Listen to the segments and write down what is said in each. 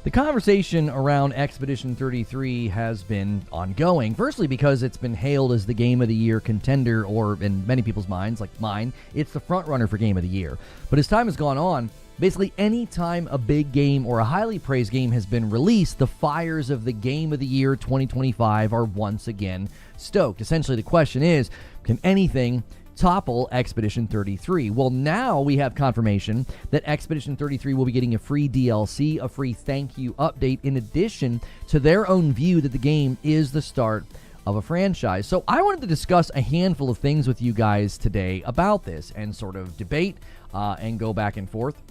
The conversation around Expedition 33 has been ongoing, firstly because it's been hailed as the Game of the Year contender, or in many people's minds, like mine, it's the front runner for Game of the Year. But as time has gone on, basically any time a big game or a highly praised game has been released, the fires of the Game of the Year 2025 are once again stoked. Essentially, the question is, can anything topple Expedition 33? Well, now we have confirmation that Expedition 33 will be getting a free DLC, a free thank you update, in addition to their own view that the game is the start of a franchise. So I wanted to discuss a handful of things with you guys today about this and sort of debate and go back and forth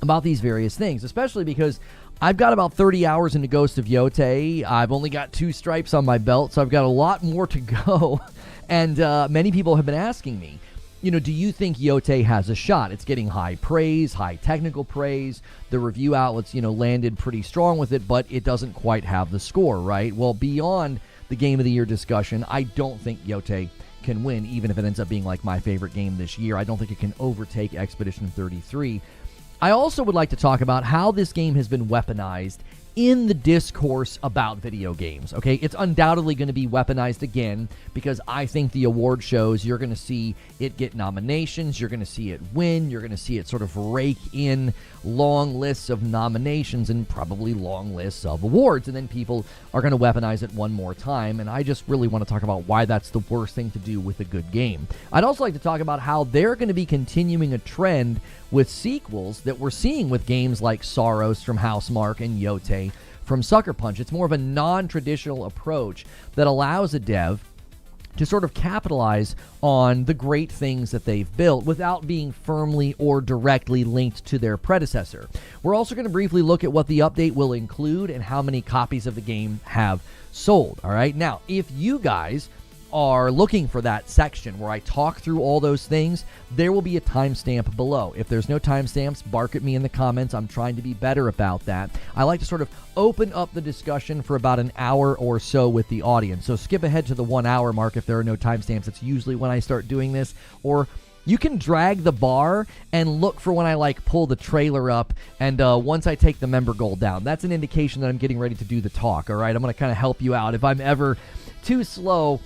about these various things, especially because I've got about 30 hours into Ghost of Yotei. I've only got 2 stripes on my belt, so I've got a lot more to go. And many people have been asking me, do you think Yotei has a shot? It's getting high praise, high technical praise. The review outlets, landed pretty strong with it, but it doesn't quite have the score, right? Well, beyond the Game of the Year discussion, I don't think Yotei can win, even if it ends up being like my favorite game this year. I don't think it can overtake Expedition 33. I also would like to talk about how this game has been weaponized in the discourse about video games, okay? It's undoubtedly going to be weaponized again because I think the award shows, you're going to see it get nominations, you're going to see it win, you're going to see it sort of rake in long lists of nominations and probably long lists of awards, and then people are going to weaponize it one more time, and I just really want to talk about why that's the worst thing to do with a good game. I'd also like to talk about how they're going to be continuing a trend with sequels that we're seeing with games like Sorrows from Housemarque and Yotei from Sucker Punch. It's more of a non-traditional approach that allows a dev to sort of capitalize on the great things that they've built without being firmly or directly linked to their predecessor. We're also going to briefly look at what the update will include and how many copies of the game have sold. All right, now, if you guys are looking for that section where I talk through all those things, there will be a timestamp below. If there's no timestamps, bark at me in the comments. I'm trying to be better about that. I like to sort of open up the discussion for about an hour or so with the audience. So skip ahead to the 1 hour mark if there are no timestamps. It's usually when I start doing this. Or you can drag the bar and look for when I pull the trailer up and once I take the member goal down. That's an indication that I'm getting ready to do the talk, all right? I'm going to kind of help you out if I'm ever too slow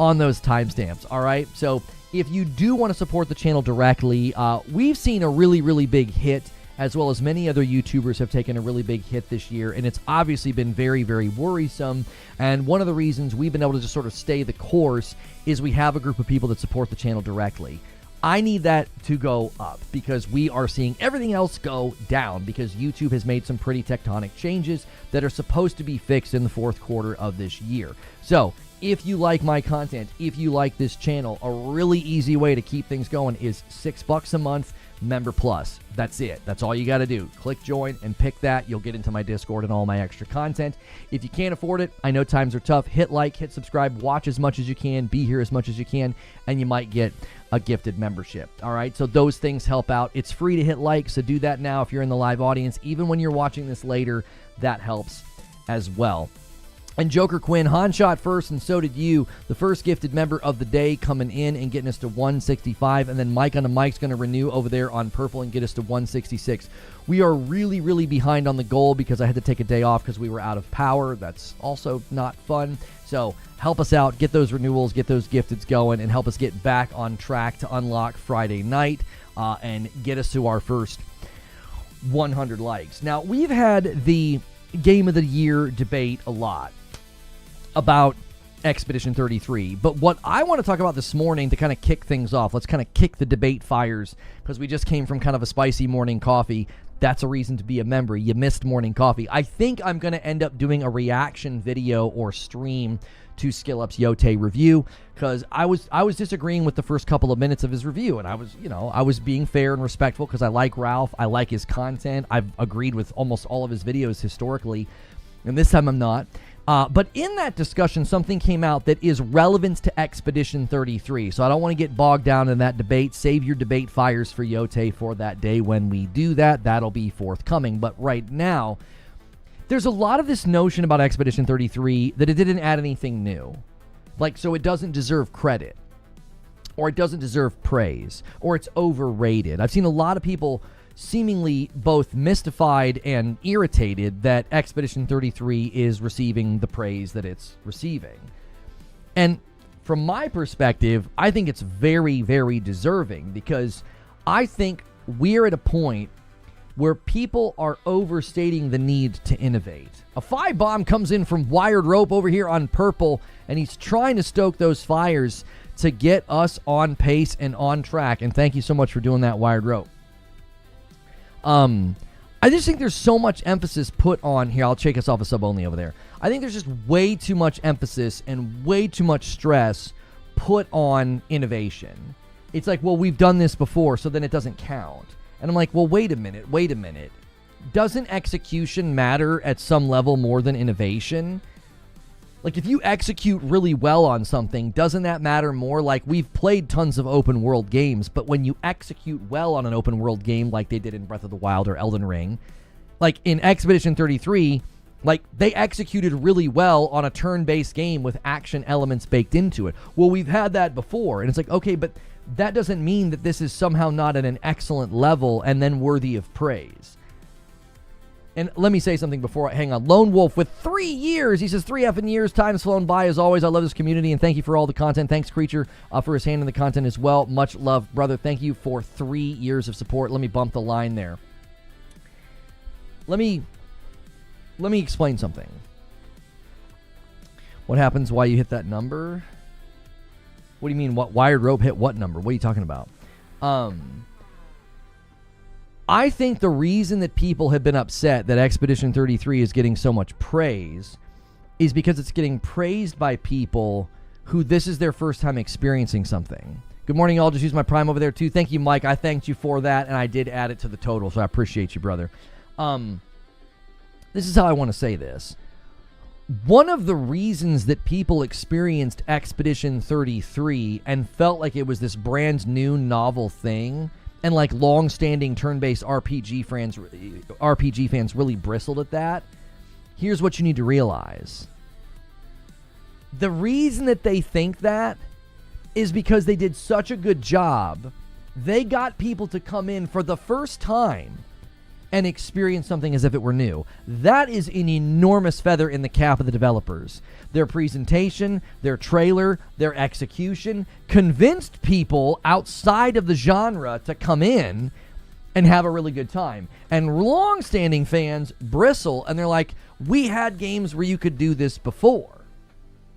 on those timestamps, all right? So if you do want to support the channel directly, we've seen a really, really big hit, as well as many other YouTubers have taken a really big hit this year, and it's obviously been very, very worrisome. And one of the reasons we've been able to just sort of stay the course is we have a group of people that support the channel directly. I need that to go up because we are seeing everything else go down because YouTube has made some pretty tectonic changes that are supposed to be fixed in the 4th quarter of this year. So if you like my content, if you like this channel, a really easy way to keep things going is $6 a month, Member Plus. That's it. That's all you got to do. Click join and pick that. You'll get into my Discord and all my extra content. If you can't afford it, I know times are tough. Hit like, hit subscribe, watch as much as you can, be here as much as you can, and you might get a gifted membership. All right, so those things help out. It's free to hit like, so do that now if you're in the live audience. Even when you're watching this later, that helps as well. And Joker Quinn, Han shot first, and so did you. The first gifted member of the day coming in and getting us to 165. And then Mike on the mic's going to renew over there on purple and get us to 166. We are really, really behind on the goal because I had to take a day off because we were out of power. That's also not fun. So help us out, get those renewals, get those gifteds going, and help us get back on track to unlock Friday night and get us to our first 100 likes. Now, we've had the Game of the Year debate a lot about Expedition 33, but what I want to talk about this morning to kind of kick things off, let's kind of kick the debate fires because we just came from kind of a spicy morning coffee. That's a reason to be a member. You missed morning coffee. I think I'm going to end up doing a reaction video or stream to SkillUp's Yotei review because I was disagreeing with the first couple of minutes of his review, and I was being fair and respectful because I like Ralph. I like his content. I've agreed with almost all of his videos historically, and this time I'm not. But in that discussion, something came out that is relevant to Expedition 33. So I don't want to get bogged down in that debate. Save your debate fires for Yotei for that day when we do that. That'll be forthcoming. But right now, there's a lot of this notion about Expedition 33 that it didn't add anything new. So it doesn't deserve credit, or it doesn't deserve praise, or it's overrated. I've seen a lot of people seemingly both mystified and irritated that Expedition 33 is receiving the praise that it's receiving. And from my perspective, I think it's very, very deserving, because I think we're at a point where people are overstating the need to innovate. A 5-bomb comes in from Wired Rope over here on purple, and he's trying to stoke those fires to get us on pace and on track. And thank you so much for doing that, Wired Rope. I just think there's so much emphasis put on here. I'll shake us off a sub only over there. I think there's just way too much emphasis and way too much stress put on innovation. It's like, well, we've done this before, so then it doesn't count. And I'm like, well, wait a minute. Doesn't execution matter at some level more than innovation? Like, if you execute really well on something, doesn't that matter more? Like, we've played tons of open world games, but when you execute well on an open world game like they did in Breath of the Wild or Elden Ring, like in Expedition 33, like, they executed really well on a turn-based game with action elements baked into it. Well, we've had that before, and it's like, okay, but that doesn't mean that this is somehow not at an excellent level and then worthy of praise. And let me say something before I hang on. Lone Wolf with 3 years. He says, 3 effing years. Time's flown by as always. I love this community, and thank you for all the content. Thanks, Creature, for his hand in the content as well. Much love, brother. Thank you for 3 years of support. Let me bump the line there. Let me explain something. What happens? Why you hit that number? What do you mean? What Wired Rope hit what number? What are you talking about? I think the reason that people have been upset that Expedition 33 is getting so much praise is because it's getting praised by people who this is their first time experiencing something. Good morning, y'all. Just use my Prime over there, too. Thank you, Mike. I thanked you for that, and I did add it to the total, so I appreciate you, brother. This is how I want to say this. One of the reasons that people experienced Expedition 33 and felt like it was this brand new novel thing, and like long-standing turn-based RPG fans really bristled at that, here's what you need to realize. The reason that they think that is because they did such a good job. They got people to come in for the first time and experience something as if it were new. That is an enormous feather in the cap of the developers. Their presentation, their trailer, their execution convinced people outside of the genre to come in and have a really good time. And long-standing fans bristle, and they're like, we had games where you could do this before.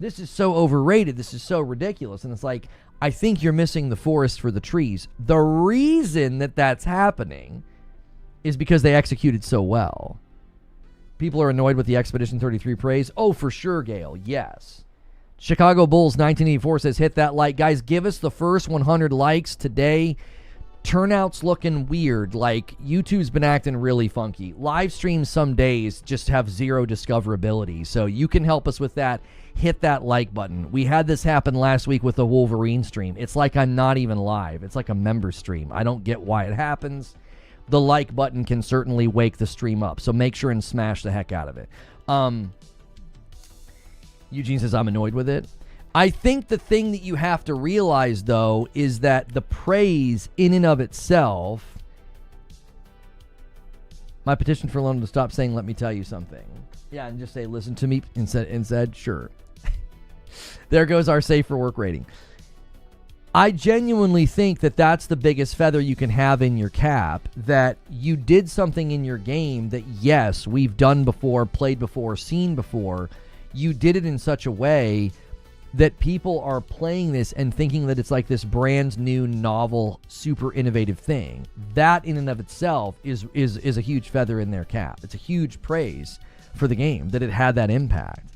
This is so overrated. This is so ridiculous. And it's like, I think you're missing the forest for the trees. The reason that that's happening is because they executed so well. People are annoyed with the Expedition 33 praise. Oh, for sure, Gale. Yes. Chicago Bulls 1984 says, hit that like. Guys, give us the first 100 likes today. Turnout's looking weird. Like, YouTube's been acting really funky. Live streams some days just have zero discoverability. So you can help us with that. Hit that like button. We had this happen last week with the Wolverine stream. It's like I'm not even live. It's like a member stream. I don't get why it happens. The like button can certainly wake the stream up, so make sure and smash the heck out of it. Eugene says, I'm annoyed with it. I think the thing that you have to realize, though, is that the praise in and of itself... My petition for Lone to stop saying, let me tell you something. Yeah, and just say, listen to me, instead, sure. There goes our safe for work rating. I genuinely think that that's the biggest feather you can have in your cap, that you did something in your game that, yes, we've done before, played before, seen before. You did it in such a way that people are playing this and thinking that it's like this brand new, novel, super innovative thing. That in and of itself is a huge feather in their cap. It's a huge praise for the game that it had that impact.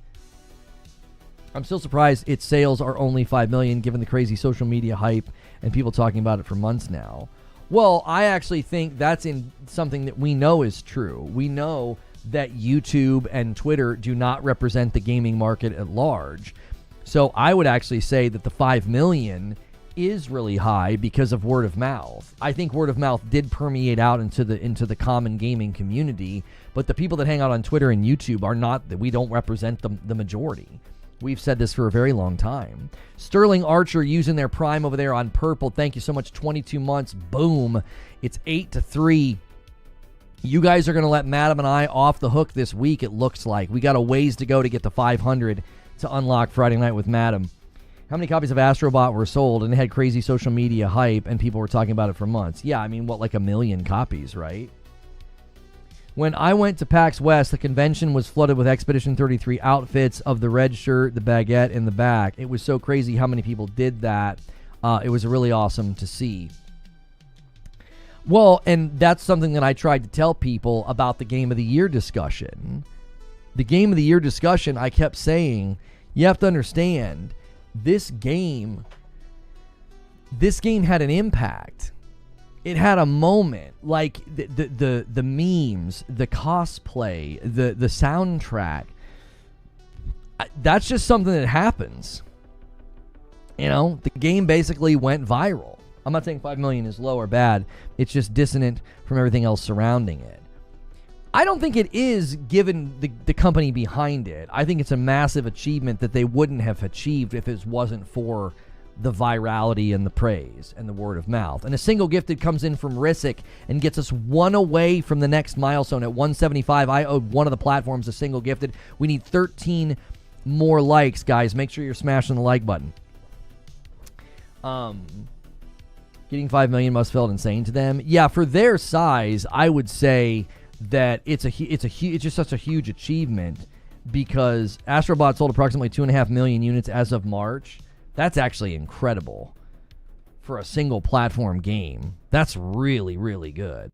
I'm still surprised its sales are only 5 million given the crazy social media hype and people talking about it for months now. Well, I actually think that's in something that we know is true. We know that YouTube and Twitter do not represent the gaming market at large. So I would actually say that the 5 million is really high because of word of mouth. I think word of mouth did permeate out into the common gaming community, but the people that hang out on Twitter and YouTube are not, we don't represent the majority. We've said this for a very long time. Sterling Archer using their Prime over there on purple. Thank you so much. 22 months. Boom. It's 8-3 You guys are going to let Madam and I off the hook this week, it looks like. We got a ways to go to get to 500 to unlock Friday Night with Madam. How many copies of Astrobot were sold? And it had crazy social media hype, and people were talking about it for months. Yeah, I mean, what, like 1 million copies, right? When I went to PAX West, the convention was flooded with Expedition 33 outfits of the red shirt, the baguette, and the back. It was so crazy how many people did that. It was really awesome to see. Well, and that's something that I tried to tell people about the Game of the Year discussion. The Game of the Year discussion, I kept saying, you have to understand, this game had an impact. It had a moment, like the memes, the cosplay, the soundtrack. That's just something that happens. You know, the game basically went viral. I'm not saying 5 million is low or bad. It's just dissonant from everything else surrounding it. I don't think it is, given the company behind it. I think it's a massive achievement that they wouldn't have achieved if it wasn't for the virality and the praise and the word of mouth. And a single gifted comes in from Rissick and gets us one away from the next milestone at 175. I owed one of the platforms a single gifted. We need 13 more likes, guys. Make sure you're smashing the like button. Getting 5 million must felt insane to them. Yeah, for their size, I would say that it's just such a huge achievement, because Astrobot sold approximately 2.5 million units as of March. That's actually incredible for a single platform game. That's really, really good.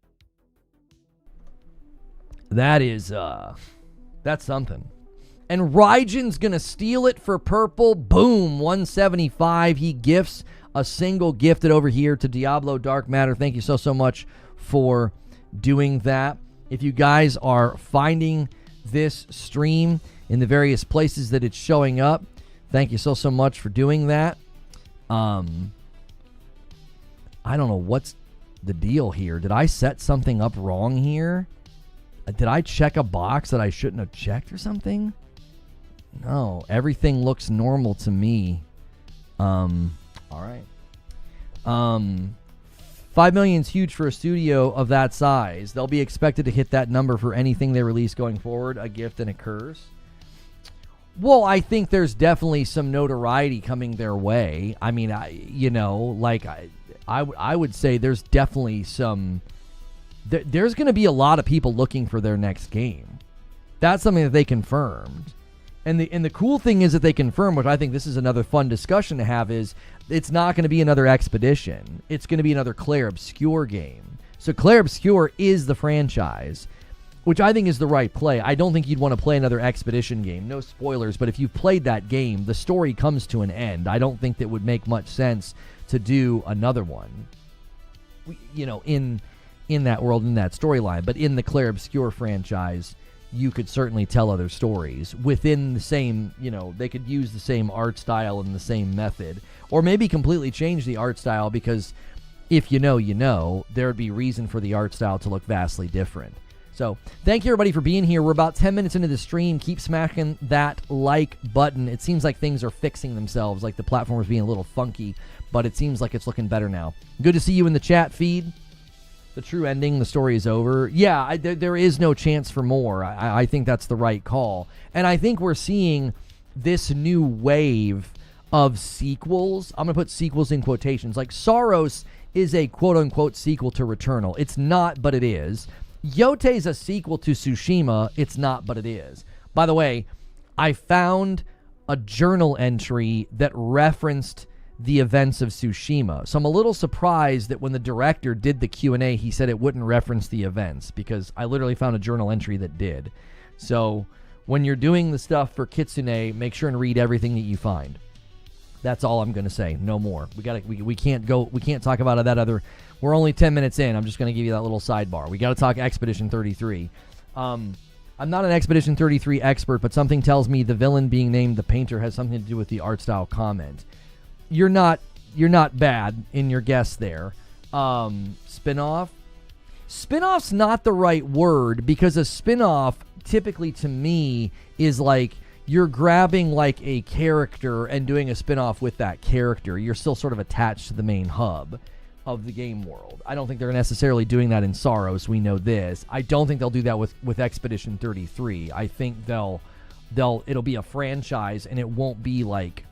That is, that's something. And Rygen's gonna steal it for purple. Boom, 175. He gifts a single gifted over here to Diablo Dark Matter. Thank you so much for doing that. If you guys are finding this stream in the various places that it's showing up, thank you so much for doing that. I don't know what's the deal here. Did I set something up wrong here? Did I check a box that I shouldn't have checked or something? No, everything looks normal to me. All right. 5 million is huge for a studio of that size. They'll be expected to hit that number for anything they release going forward, a gift and a curse. Well, I think there's definitely some notoriety coming their way. I mean, I would say there's definitely some. There's going to be a lot of people looking for their next game. That's something that they confirmed. And the cool thing is that they confirm, which I think this is another fun discussion to have, is it's not going to be another Expedition. It's going to be another Clair Obscur game. So Clair Obscur is the franchise, which I think is the right play. I don't think you'd want to play another Expedition game. No spoilers, but if you've played that game, the story comes to an end. I don't think that would make much sense to do another one, in that world, in that storyline. But in the Clair Obscur franchise, you could certainly tell other stories within the same, they could use the same art style and the same method, or maybe completely change the art style, because if there'd be reason for the art style to look vastly different. So thank you everybody for being here. We're about 10 minutes into the stream. Keep smacking that like button. It seems like things are fixing themselves, like the platform was being a little funky, but it seems like it's looking better now. Good to see you in the chat feed. The true ending, the story is over. Yeah, there is no chance for more. I think that's the right call. And I think we're seeing this new wave of sequels. I'm going to put sequels in quotations. Like Saros is a quote-unquote sequel to Returnal. It's not, but it is. Yote is a sequel to Tsushima. It's not, but it is. By the way, I found a journal entry that referenced the events of Tsushima. So I'm a little surprised that when the director did the Q&A, he said it wouldn't reference the events, because I literally found a journal entry that did. So when you're doing the stuff for Kitsune, make sure and read everything that you find. That's all I'm going to say. No more. We can't talk about that other. We're only 10 minutes in. I'm just going to give you that little sidebar. We got to talk Expedition 33. I'm not an Expedition 33 expert, but something tells me the villain being named the Painter has something to do with the art style comment. You're not bad in your guess there. Spinoff? Spinoff's not the right word, because a spinoff typically to me is like you're grabbing like a character and doing a spinoff with that character. You're still sort of attached to the main hub. of the game world. I don't think they're necessarily doing that in Soros. We know this. I don't think they'll do that with Expedition 33. I think it'll be a franchise, and it won't be like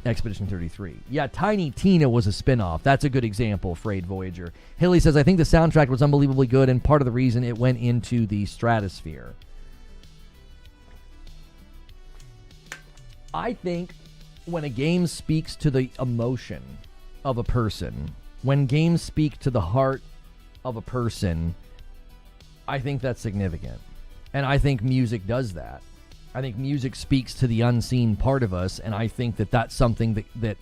Expedition 33. Yeah, Tiny Tina was a spinoff. That's a good example, Frayed Voyager. Hilly says, I think the soundtrack was unbelievably good, and part of the reason it went into the stratosphere. I think when a game speaks to the emotion of a person, when games speak to the heart of a person, I think that's significant. And I think music does that. I think music speaks to the unseen part of us, and I think that that's something that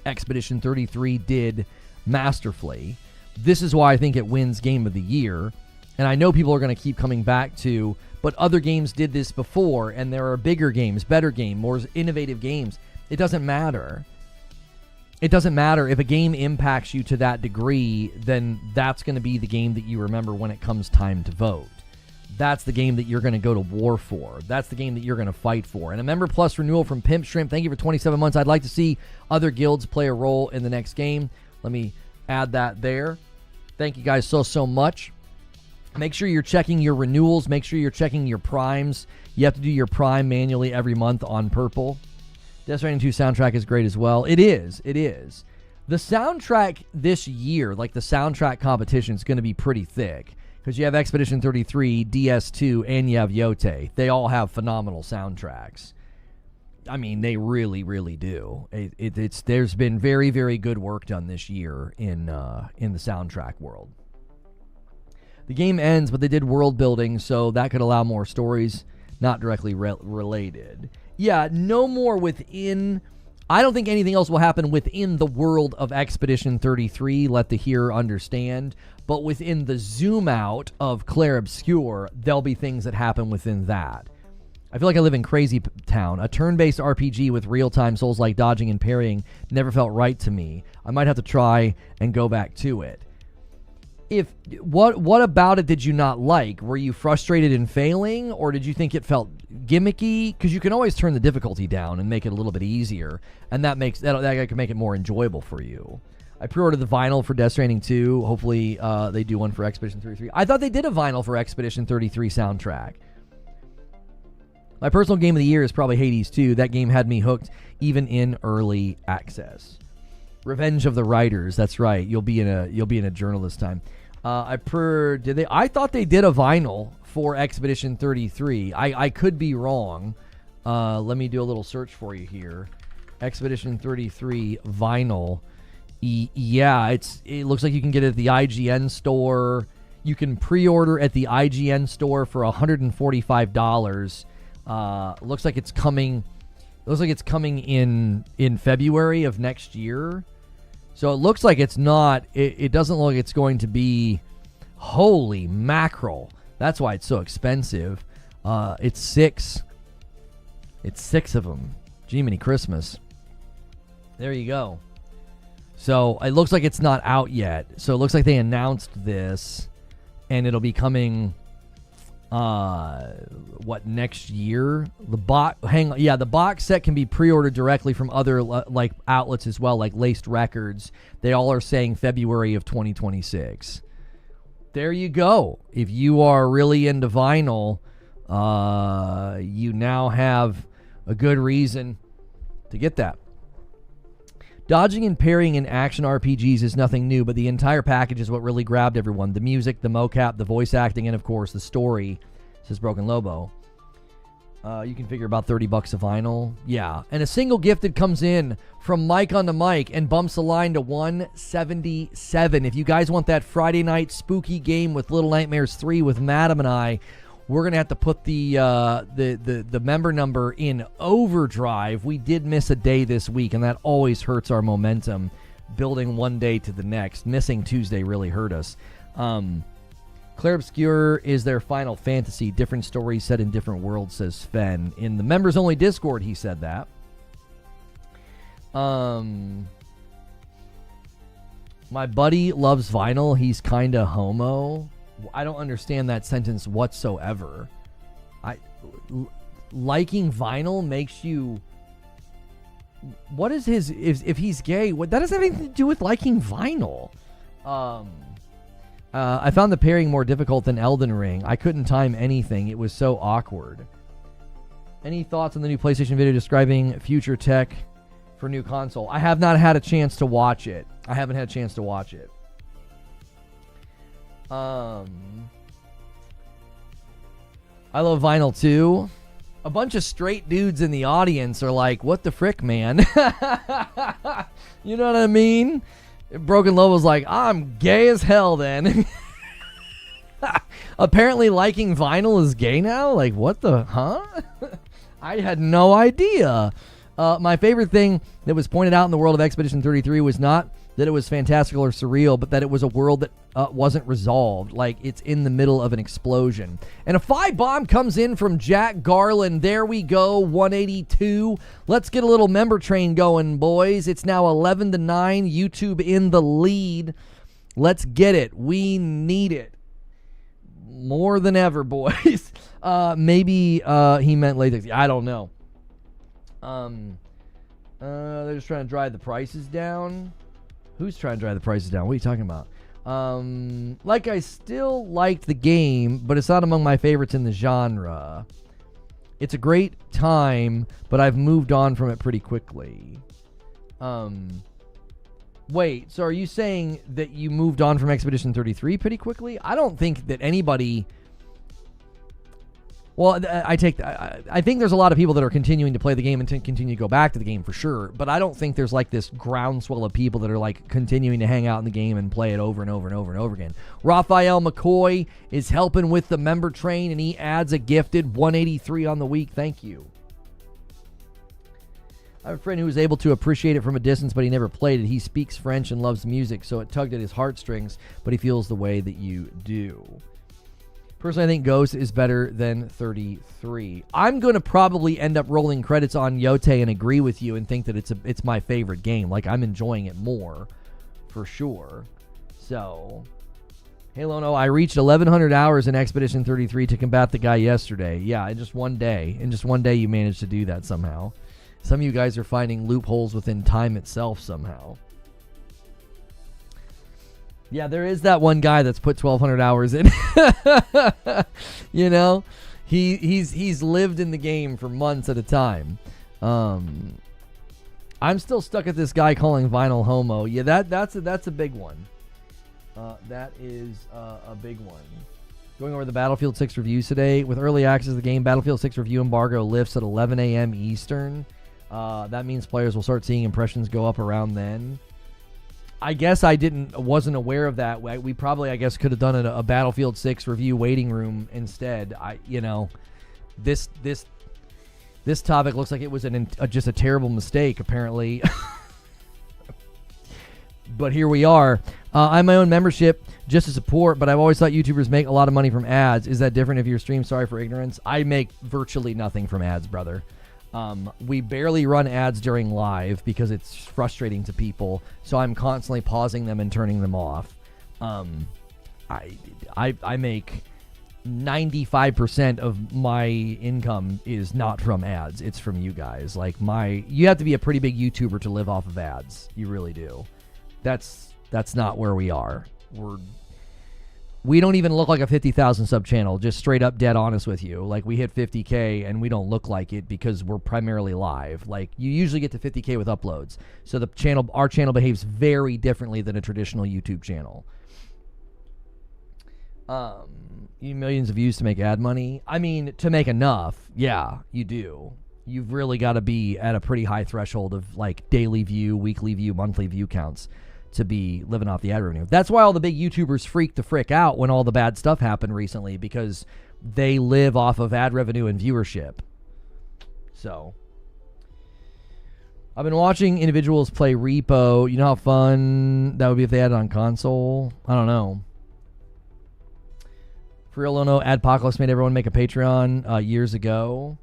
Expedition 33 did masterfully. This is why I think it wins Game of the Year, and I know people are going to keep coming back to, but other games did this before, and there are bigger games, better games, more innovative games. It doesn't matter. It doesn't matter. If a game impacts you to that degree, then that's going to be the game that you remember when it comes time to vote. That's the game that you're going to go to war for. That's the game that you're going to fight for. And a Member Plus renewal from Pimp Shrimp. Thank you for 27 months. I'd like to see other guilds play a role in the next game. Let me add that there. Thank you guys so much. Make sure you're checking your renewals. Make sure you're checking your primes. You have to do your prime manually every month on Purple. Death Stranding 2 soundtrack is great as well. It is. It is. The soundtrack this year, like the soundtrack competition, is going to be pretty thick. Because you have Expedition 33, DS2, and you have GOTY. They all have phenomenal soundtracks. I mean, they really, really do. There's been very, very good work done this year in the soundtrack world. The game ends, but they did world building, so that could allow more stories not directly related. Yeah, no more within. I don't think anything else will happen within the world of Expedition 33. Let the hearer understand. But within the zoom out of Clair Obscur, there'll be things that happen within that. I feel like I live in Crazy Town. A turn-based RPG with real-time Souls-like dodging and parrying never felt right to me. I might have to try and go back to it. What about it did you not like? Were you frustrated in failing, or did you think it felt gimmicky? Because you can always turn the difficulty down and make it a little bit easier, and that can make it more enjoyable for you. I pre-ordered the vinyl for Death Stranding 2. Hopefully they do one for Expedition 33. I thought they did a vinyl for Expedition 33 soundtrack. My personal game of the year is probably Hades 2. That game had me hooked even in early access. Revenge of the Writers. That's right. You'll be in a journal this time. I thought they did a vinyl for Expedition 33. I could be wrong. Let me do a little search for you here. Expedition 33 vinyl. Yeah, it looks like you can get it at the IGN store. You can pre-order at the IGN store for $145. Looks like it's coming. Looks like it's coming in February of next year. So it looks like it's not. It doesn't look like it's going to be. Holy mackerel! That's why it's so expensive. It's 6. It's 6 of them. Jiminy Christmas. There you go. So it looks like it's not out yet. So it looks like they announced this, and it'll be coming. Next year? The box set can be pre-ordered directly from other like outlets as well, like Laced Records. They all are saying February of 2026. There you go. If you are really into vinyl, you now have a good reason to get that. Dodging and parrying in action RPGs is nothing new, but the entire package is what really grabbed everyone. The music, the mocap, the voice acting, and of course the story, says Broken Lobo. You can figure about $30 a vinyl. Yeah. And a single gifted comes in from Mike on the mic and bumps the line to 177. If you guys want that Friday night spooky game with Little Nightmares 3 with Madam and I, we're going to have to put the member number in overdrive. We did miss a day this week, and that always hurts our momentum building one day to the next. Missing Tuesday really hurt us. Clair Obscur is their Final Fantasy. Different stories set in different worlds, says Sven. In the members-only Discord, he said that. My buddy loves vinyl. He's kind of homo. I don't understand that sentence whatsoever. Liking vinyl makes you what is his, if he's gay, that doesn't have anything to do with liking vinyl. I found the pairing more difficult than Elden Ring. I couldn't time anything. It was so awkward. Any thoughts on the new PlayStation video describing future tech for new console? I have not had a chance to watch it. I haven't had a chance to watch it. I love vinyl too. A bunch of straight dudes in the audience are like, what the frick, man? You know what I mean? Broken Love was like, I'm gay as hell then. Apparently liking vinyl is gay now? Like, what the, huh? I had no idea. My favorite thing that was pointed out in the world of Expedition 33 was not that it was fantastical or surreal, but that it was a world that wasn't resolved. Like, it's in the middle of an explosion. And a 5-bomb comes in from Jack Garland. There we go, 182. Let's get a little member train going, boys. It's now 11-9. YouTube in the lead. Let's get it. We need it. More than ever, boys. Maybe he meant latex. I don't know. They're just trying to drive the prices down. Who's trying to drive the prices down? What are you talking about? Like, I still liked the game, but it's not among my favorites in the genre. It's a great time, but I've moved on from it pretty quickly. Wait, so are you saying that you moved on from Expedition 33 pretty quickly? I don't think that anybody... Well, I think there's a lot of people that are continuing to play the game and continue to go back to the game for sure, but I don't think there's like this groundswell of people that are like continuing to hang out in the game and play it over and over and over and over again. Raphael McCoy is helping with the member train, and he adds a gifted 183 on the week. Thank you. I have a friend who was able to appreciate it from a distance, but he never played it. He speaks French and loves music, so it tugged at his heartstrings, but he feels the way that you do. Personally, I think Ghost is better than 33. I'm going to probably end up rolling credits on GOTY and agree with you and think that it's my favorite game. Like, I'm enjoying it more, for sure. So, Halo No, I reached 1,100 hours in Expedition 33 to combat the guy yesterday. Yeah, in just one day. In just one day, you managed to do that somehow. Some of you guys are finding loopholes within time itself somehow. Yeah, there is that one guy that's put 1,200 hours in. You know, he's lived in the game for months at a time. I'm still stuck at this guy calling vinyl homo. Yeah, that's a big one. That is a big one. Going over the Battlefield 6 reviews today. With early access to the game, Battlefield 6 review embargo lifts at 11 a.m. Eastern. That means players will start seeing impressions go up around then. I guess I wasn't aware of that. We probably, I guess, could have done a Battlefield 6 review waiting room instead. This topic looks like it was just a terrible mistake, apparently. But here we are. I'm my own membership just to support, but I've always thought YouTubers make a lot of money from ads. Is that different if you're stream? Sorry for ignorance. I make virtually nothing from ads, brother. We barely run ads during live because it's frustrating to people, so I'm constantly pausing them and turning them off. I make 95% of my income is not from ads. It's from you guys. Like, you have to be a pretty big YouTuber to live off of ads. You really do. That's not where we are. We don't even look like a 50,000 sub channel, just straight up dead honest with you. Like, we hit 50K and we don't look like it because we're primarily live. Like, you usually get to 50K with uploads. So our channel behaves very differently than a traditional YouTube channel. You need millions of views to make ad money? I mean, to make enough, yeah, you do. You've really got to be at a pretty high threshold of like daily view, weekly view, monthly view counts to be living off the ad revenue. That's why all the big YouTubers freaked the frick out when all the bad stuff happened recently, because they live off of ad revenue and viewership. So, I've been watching individuals play Repo. You know how fun that would be if they had it on console? I don't know. For real, no, Adpocalypse made everyone make a Patreon years ago.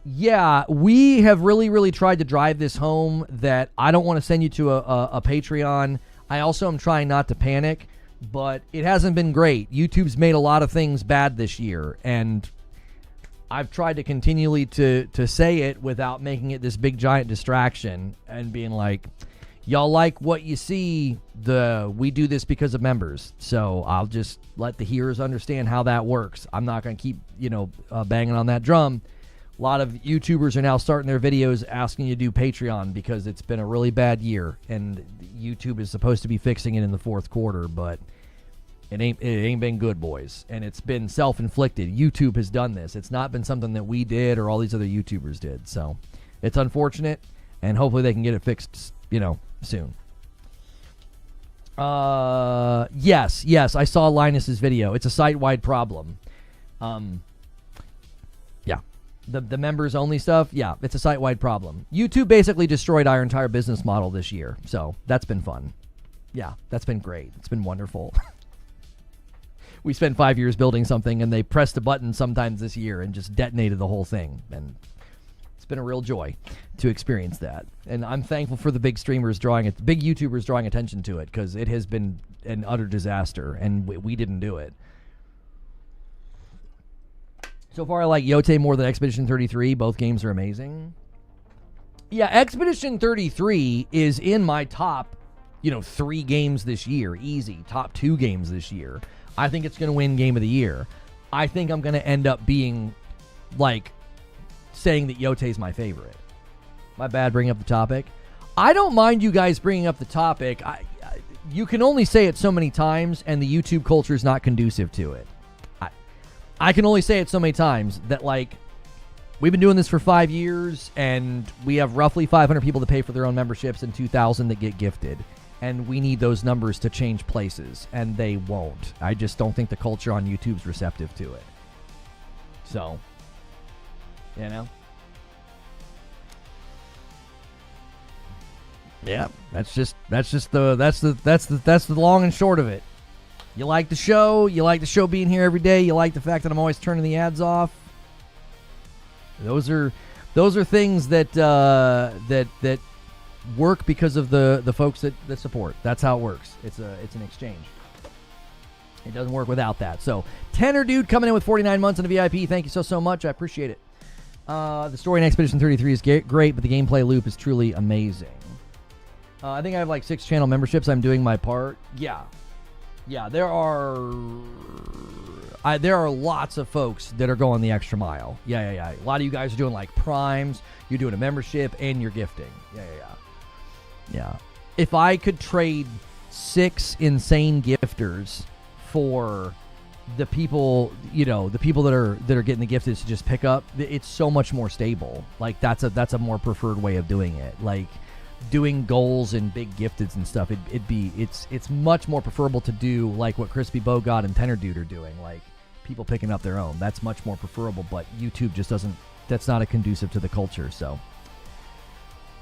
Yeah, we have really, really tried to drive this home that I don't want to send you to a Patreon. I also am trying not to panic, but it hasn't been great. YouTube's made a lot of things bad this year, and I've tried to continually to say it without making it this big giant distraction and being like, y'all like what you see, we do this because of members. So I'll just let the hearers understand how that works. I'm not going to keep, banging on that drum. A lot of YouTubers are now starting their videos asking you to do Patreon because it's been a really bad year, and YouTube is supposed to be fixing it in the fourth quarter, but it ain't been good, boys. And it's been self-inflicted. YouTube has done this. It's not been something that we did or all these other YouTubers did. So it's unfortunate, and hopefully they can get it fixed, soon. Yes, I saw Linus's video. It's a site-wide problem. Yeah. The members only stuff, yeah, it's a site-wide problem. YouTube basically destroyed our entire business model this year, so that's been fun. Yeah, that's been great. It's been wonderful. We spent 5 years building something, and they pressed a button sometimes this year and just detonated the whole thing, and it's been a real joy to experience that. And I'm thankful for the big streamers big YouTubers drawing attention to it, because it has been an utter disaster, and we didn't do it. So far, I like GOTY more than Expedition 33. Both games are amazing. Yeah, Expedition 33 is in my top, 3 games this year. Easy. Top 2 games this year. I think it's going to win Game of the Year. I think I'm going to end up being, saying that GOTY is my favorite. My bad bringing up the topic. I don't mind you guys bringing up the topic. You can only say it so many times, and the YouTube culture is not conducive to it. I can only say it so many times that, we've been doing this for 5 years, and we have roughly 500 people that pay for their own memberships and 2,000 that get gifted. And we need those numbers to change places, and they won't. I just don't think the culture on YouTube's receptive to it. So, Yeah, that's the long and short of it. You like the show. You like the show being here every day. You like the fact that I'm always turning the ads off. Those are things that work because of the folks that support. That's how it works. It's an exchange. It doesn't work without that. So, Tenor Dude coming in with 49 months in a VIP. Thank you so much. I appreciate it. The story in Expedition 33 is great, but the gameplay loop is truly amazing. I think I have 6 channel memberships. I'm doing my part. Yeah, there are lots of folks that are going the extra mile. Yeah. A lot of you guys are doing primes. You're doing a membership and you're gifting. Yeah. If I could trade 6 insane gifters for the people, the people that are getting the gifted to just pick up, it's so much more stable. That's a more preferred way of doing it. Doing goals and big gifteds and stuff, it's much more preferable to do what Crispy Bogod and Tenor Dude are doing, people picking up their own. That's much more preferable, but YouTube just doesn't, that's not a conducive to the culture. So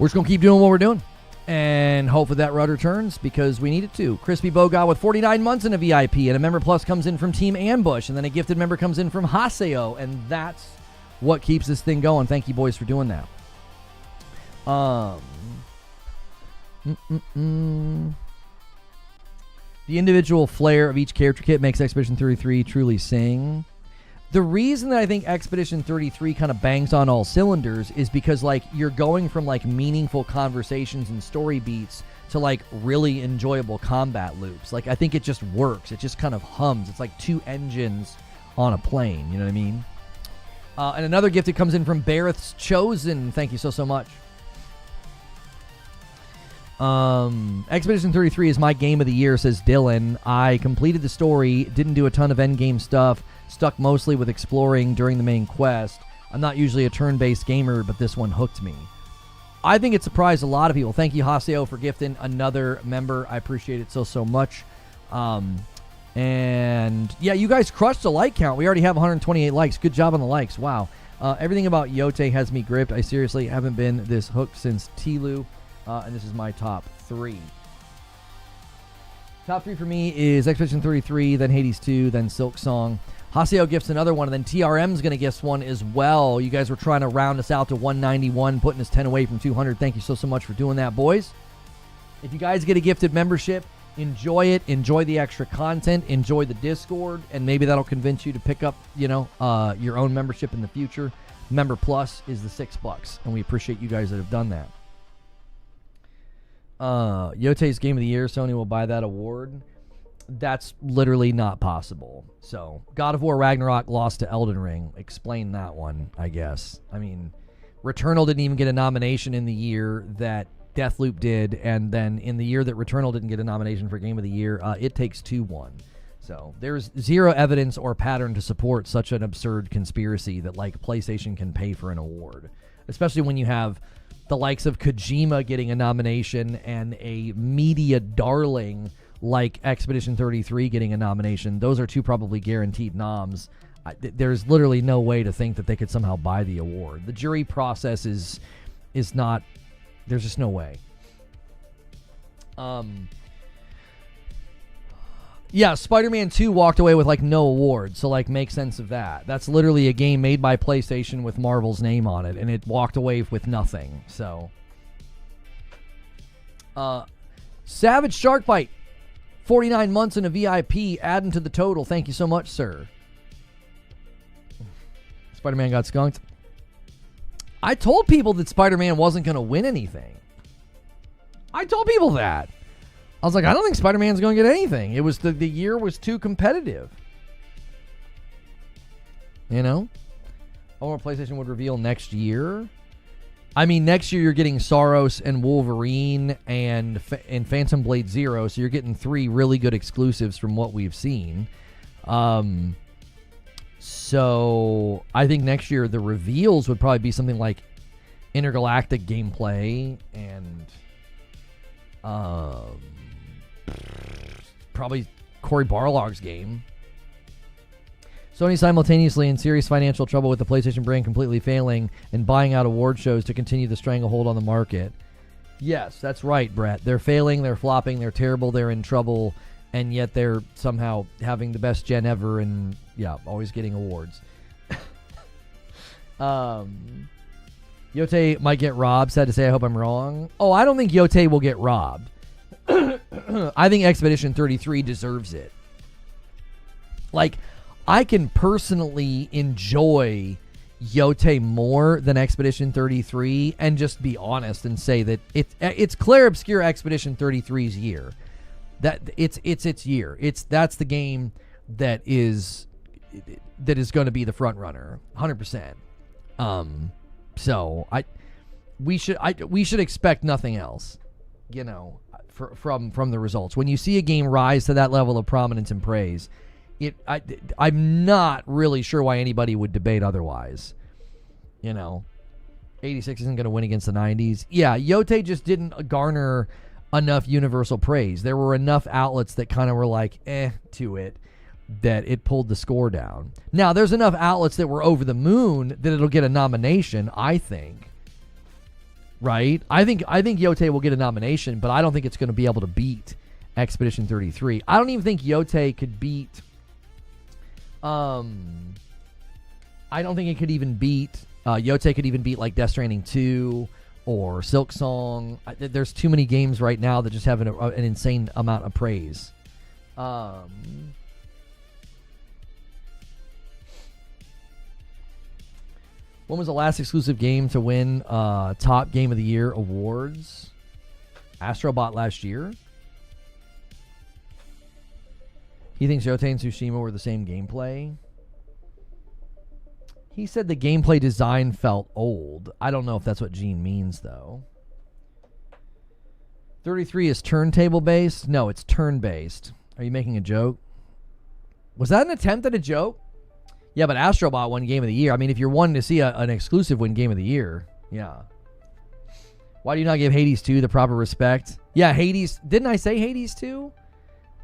we're just gonna keep doing what we're doing and hope that rudder turns, because we need it to. Crispy Bogod with 49 months in a VIP, and a member plus comes in from Team Ambush, and then a gifted member comes in from Haseo, and that's what keeps this thing going. Thank you, boys, for doing that. The individual flair of each character kit makes Expedition 33 truly sing. The reason that I think Expedition 33 kind of bangs on all cylinders is because you're going from meaningful conversations and story beats to really enjoyable combat loops. I think it just works. It just kind of hums. It's like 2 engines on a plane. You know what I mean? And another gift that comes in from Bareth's Chosen. Thank you so much. Expedition 33 is my game of the year, says Dylan. I completed the story, didn't do a ton of endgame stuff, stuck mostly with exploring during the main quest. I'm not usually a turn-based gamer, but this one hooked me. I think it surprised a lot of people. Thank you, Haseo, for gifting another member. I appreciate it so much. And yeah, you guys crushed the like count. We already have 128 likes. Good job on the likes. Wow. Everything about GOTY has me gripped. I seriously haven't been this hooked since Tilu. And this is my top 3. Top 3 for me is Expedition 33, then Hades 2, then Silk Song. Haseo gifts another one, and then TRM's going to gift one as well. You guys were trying to round us out to 191, putting us 10 away from 200. Thank you so much for doing that, boys. If you guys get a gifted membership, enjoy it, enjoy the extra content, enjoy the Discord, and maybe that'll convince you to pick up, your own membership in the future. Member Plus is the $6, and we appreciate you guys that have done that. Yote's Game of the Year, Sony will buy that award. That's literally not possible. So, God of War Ragnarok lost to Elden Ring. Explain that one, I guess. I mean, Returnal didn't even get a nomination in the year that Deathloop did, and then in the year that Returnal didn't get a nomination for Game of the Year, It Takes Two won. So there's zero evidence or pattern to support such an absurd conspiracy that like PlayStation can pay for an award, especially when you have the likes of Kojima getting a nomination and a media darling like Expedition 33 getting a nomination. Those are two probably guaranteed noms. There's literally no way to think that they could somehow buy the award. The jury process is not. There's just no way. Yeah, Spider-Man 2 walked away with like no award, so like make sense of that. That's literally a game made by PlayStation with Marvel's name on it, and it walked away with nothing. So, Savage Shark Bite, 49 months in a VIP, adding to the total. Thank you so much, sir. Spider-Man got skunked. I told people that Spider-Man wasn't going to win anything. I told people that. I was like, I don't think Spider-Man's going to get anything. It was the year was too competitive. You know? Or PlayStation would reveal next year. I mean, next year you're getting Saros and Wolverine and Phantom Blade Zero, so you're getting 3 really good exclusives from what we've seen. So I think next year the reveals would probably be something like intergalactic gameplay and probably Cory Barlog's game. Sony simultaneously in serious financial trouble with the PlayStation brand completely failing and buying out award shows to continue the stranglehold on the market. Yes, that's right, Brett. They're failing, they're flopping, they're terrible, they're in trouble, and yet they're somehow having the best gen ever and, yeah, always getting awards. Yote might get robbed. Sad to say, I hope I'm wrong. Oh, I don't think Yote will get robbed. I think Expedition 33 deserves it. Like, I can personally enjoy Yote more than Expedition 33 and just be honest and say that it's Clair Obscur Expedition 33's year. That it's its year. That's the game that is going to be the front runner, 100%. So we should expect nothing else, you know, from the results. When you see a game rise to that level of prominence and praise, I'm not really sure why anybody would debate otherwise. You know, 86 isn't going to win against the 90s. Yeah, Yote just didn't garner enough universal praise. There were enough outlets that kind of were like, to it, that it pulled the score down. Now, there's enough outlets that were over the moon that it'll get a nomination, I think. Right? I think Yote will get a nomination, but I don't think it's going to be able to beat Expedition 33. I don't even think Yote could beat... I don't think it could even beat... Yote could even beat, like, Death Stranding 2... or Silksong. There's too many games right now that just have an insane amount of praise. When was the last exclusive game to win top Game of the Year awards? Astrobot last year. He thinks Yote and Tsushima were the same gameplay. He said the gameplay design felt old. I don't know if that's what Gene means, though. 33 is turntable-based? No, it's turn-based. Are you making a joke? Was that an attempt at a joke? Yeah, but Astrobot won Game of the Year. I mean, if you're wanting to see an exclusive win Game of the Year, yeah. Why do you not give Hades 2 the proper respect? Yeah, Hades... Didn't I say Hades 2?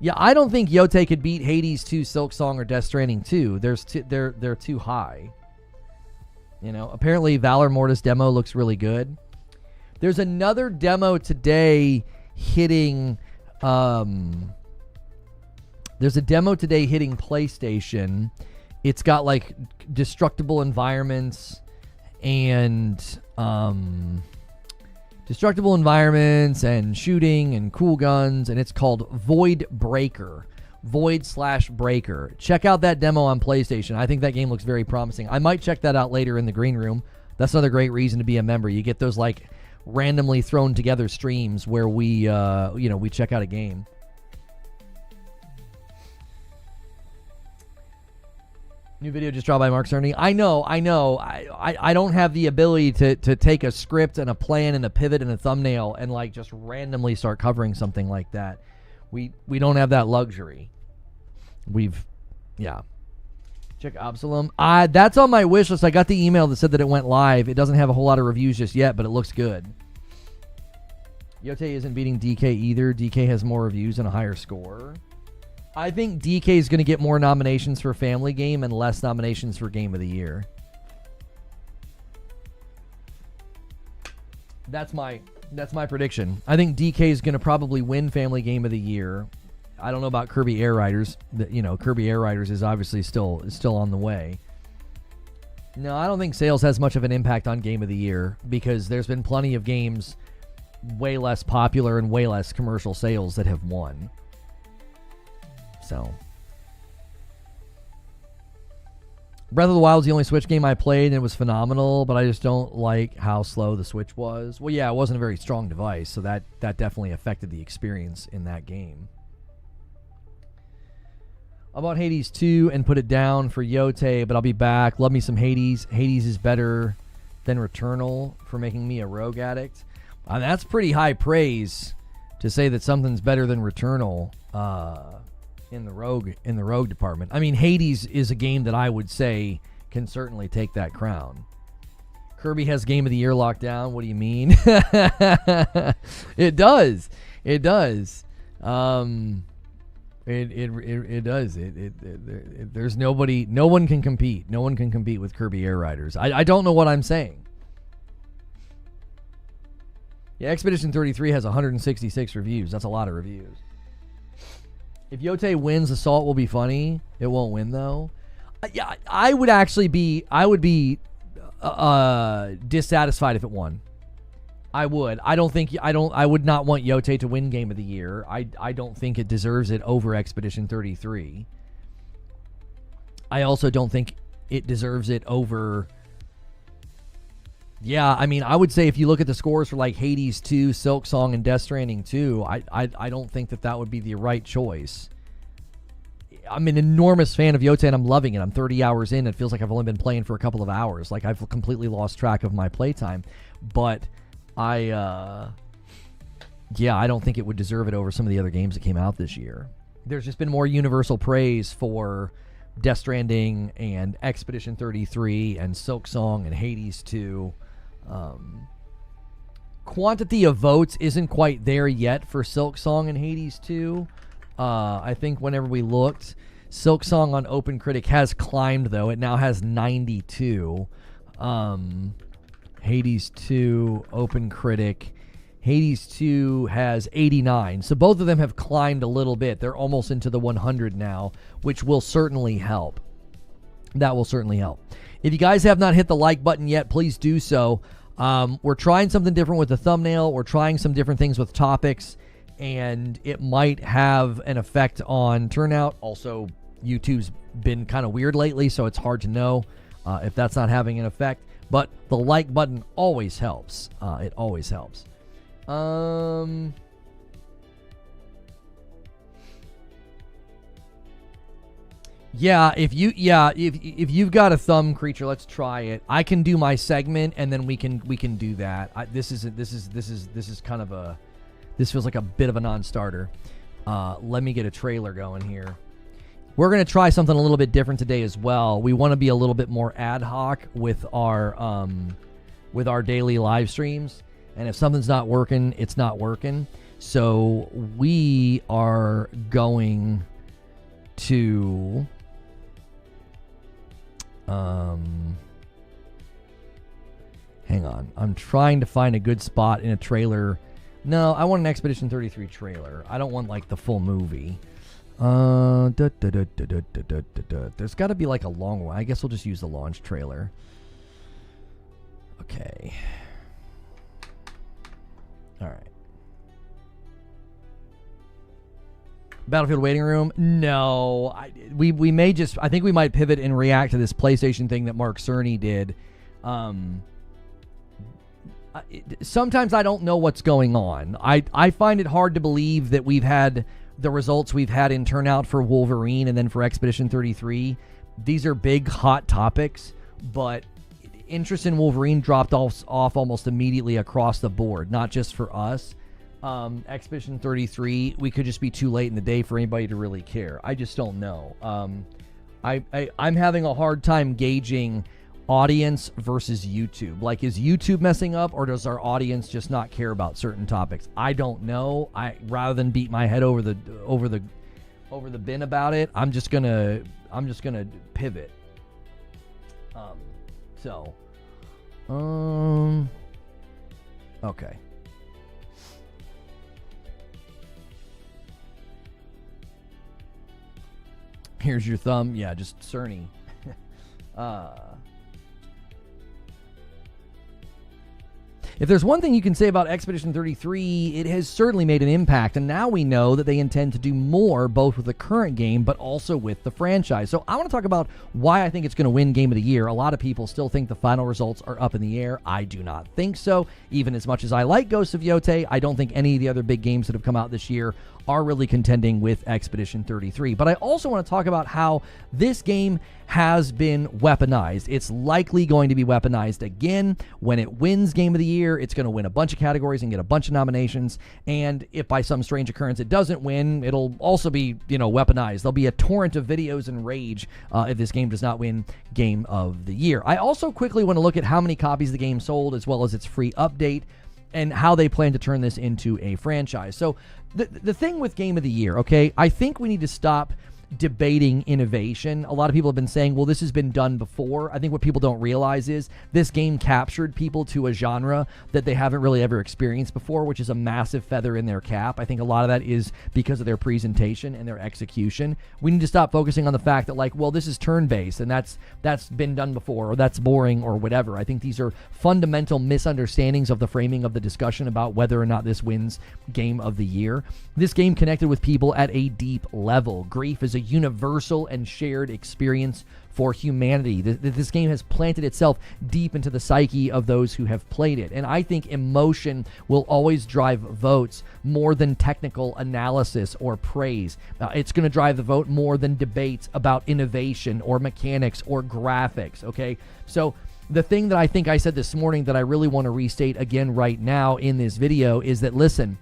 Yeah, I don't think Yote could beat Hades 2, Silksong, or Death Stranding 2. They're too high. You know, apparently Valor Mortis demo looks really good. There's another demo today hitting... there's a demo today hitting PlayStation. It's got, like, destructible environments and destructible environments and shooting and cool guns, and it's called Void Breaker. Void/Breaker. Check out that demo on PlayStation. I think that game looks very promising. I might check that out later in the green room. That's another great reason to be a member. You get those like randomly thrown together streams where we we check out a game. New video just dropped by Mark Cerny. I know. I don't have the ability to take a script and a plan and a pivot and a thumbnail and like just randomly start covering something like that. We don't have that luxury. Check Absalom. That's on my wish list. I got the email that said that it went live. It doesn't have a whole lot of reviews just yet, but it looks good. Yote isn't beating DK either. DK has more reviews and a higher score. I think DK is going to get more nominations for Family Game and less nominations for Game of the Year. That's my prediction. I think DK is going to probably win Family Game of the Year. I don't know about Kirby Air Riders. Kirby Air Riders is obviously still on the way. No, I don't think sales has much of an impact on Game of the Year because there's been plenty of games way less popular and way less commercial sales that have won. So, Breath of the Wild is the only Switch game I played, and it was phenomenal, but I just don't like how slow the Switch was. Well, yeah, it wasn't a very strong device, so that definitely affected the experience in that game. I bought Hades 2 and put it down for Yote, but I'll be back. Love me some Hades. Hades is better than Returnal for making me a rogue addict. That's pretty high praise to say that something's better than Returnal. In the rogue department. I mean, Hades is a game that I would say can certainly take that crown. Kirby has Game of the Year locked down. What do you mean? It does. It does. It does. There's nobody. No one can compete. No one can compete with Kirby Air Riders. I don't know what I'm saying. Yeah, Expedition 33 has 166 reviews. That's a lot of reviews. If Yote wins, Assault will be funny. It won't win though. Yeah, I would be dissatisfied if it won. I would. I would not want Yote to win Game of the Year. I don't think it deserves it over Expedition 33. I also don't think it deserves it over. Yeah, I mean, I would say if you look at the scores for like Hades 2, Silk Song, and Death Stranding 2, I don't think that would be the right choice. I'm an enormous fan of Yote, and I'm loving it. I'm 30 hours in. It feels like I've only been playing for a couple of hours. Like, I've completely lost track of my playtime. But I don't think it would deserve it over some of the other games that came out this year. There's just been more universal praise for Death Stranding and Expedition 33 and Silk Song and Hades 2. Quantity of votes isn't quite there yet for Silk Song and Hades 2. I think whenever we looked, Silk Song on OpenCritic has climbed, though. It now has 92. Hades 2, OpenCritic. Hades 2 has 89. So both of them have climbed a little bit. They're almost into the 100 now, which will certainly help. That will certainly help. If you guys have not hit the like button yet, please do so. We're trying something different with the thumbnail. We're trying some different things with topics, and it might have an effect on turnout. Also, YouTube's been kind of weird lately, so it's hard to know if that's not having an effect. But the like button always helps. It always helps. Yeah, if you've got a thumb creature, let's try it. I can do my segment, and then we can do that. This feels like a bit of a non-starter. Let me get a trailer going here. We're gonna try something a little bit different today as well. We want to be a little bit more ad hoc with our daily live streams. And if something's not working, it's not working. So we are going to hang on. I'm trying to find a good spot in a trailer. No, I want an Expedition 33 trailer. I don't want like the full movie. There's got to be like a long one. I guess we'll just use the launch trailer. Okay. All right. Battlefield waiting room? No. We may just... I think we might pivot and react to this PlayStation thing that Mark Cerny did. Sometimes I don't know what's going on. I find it hard to believe that we've had the results we've had in turnout for Wolverine and then for Expedition 33. These are big, hot topics, but interest in Wolverine dropped off almost immediately across the board, not just for us. Expedition 33, we could just be too late in the day for anybody to really care. I just don't know. I'm having a hard time gauging audience versus YouTube. Like, is YouTube messing up, or does our audience just not care about certain topics? I don't know. Rather than beat my head over the bin about it, I'm just gonna pivot. Okay. Here's your thumb. Yeah, just Cerny. If there's one thing you can say about Expedition 33, it has certainly made an impact, and now we know that they intend to do more, both with the current game, but also with the franchise. So I want to talk about why I think it's going to win Game of the Year. A lot of people still think the final results are up in the air. I do not think so. Even as much as I like Ghosts of Yotei, I don't think any of the other big games that have come out this year are really contending with Expedition 33. But I also want to talk about how this game has been weaponized. It's likely going to be weaponized again. When it wins Game of the Year, it's going to win a bunch of categories and get a bunch of nominations. And if by some strange occurrence it doesn't win, it'll also be, weaponized. There'll be a torrent of videos and rage if this game does not win Game of the Year. I also quickly want to look at how many copies the game sold, as well as its free update, and how they plan to turn this into a franchise. So the thing with Game of the Year, okay, I think we need to stop debating innovation. A lot of people have been saying, well, this has been done before. I think what people don't realize is this game captured people to a genre that they haven't really ever experienced before, which is a massive feather in their cap. I think a lot of that is because of their presentation and their execution. We need to stop focusing on the fact that, like, well, this is turn-based and that's been done before, or that's boring, or whatever. I think these are fundamental misunderstandings of the framing of the discussion about whether or not this wins Game of the Year. This game connected with people at a deep level. Grief is a universal and shared experience for humanity. This game has planted itself deep into the psyche of those who have played it. And I think emotion will always drive votes more than technical analysis or praise. It's going to drive the vote more than debates about innovation or mechanics or graphics, okay? So the thing that I think I said this morning that I really want to restate again right now in this video is that, listen,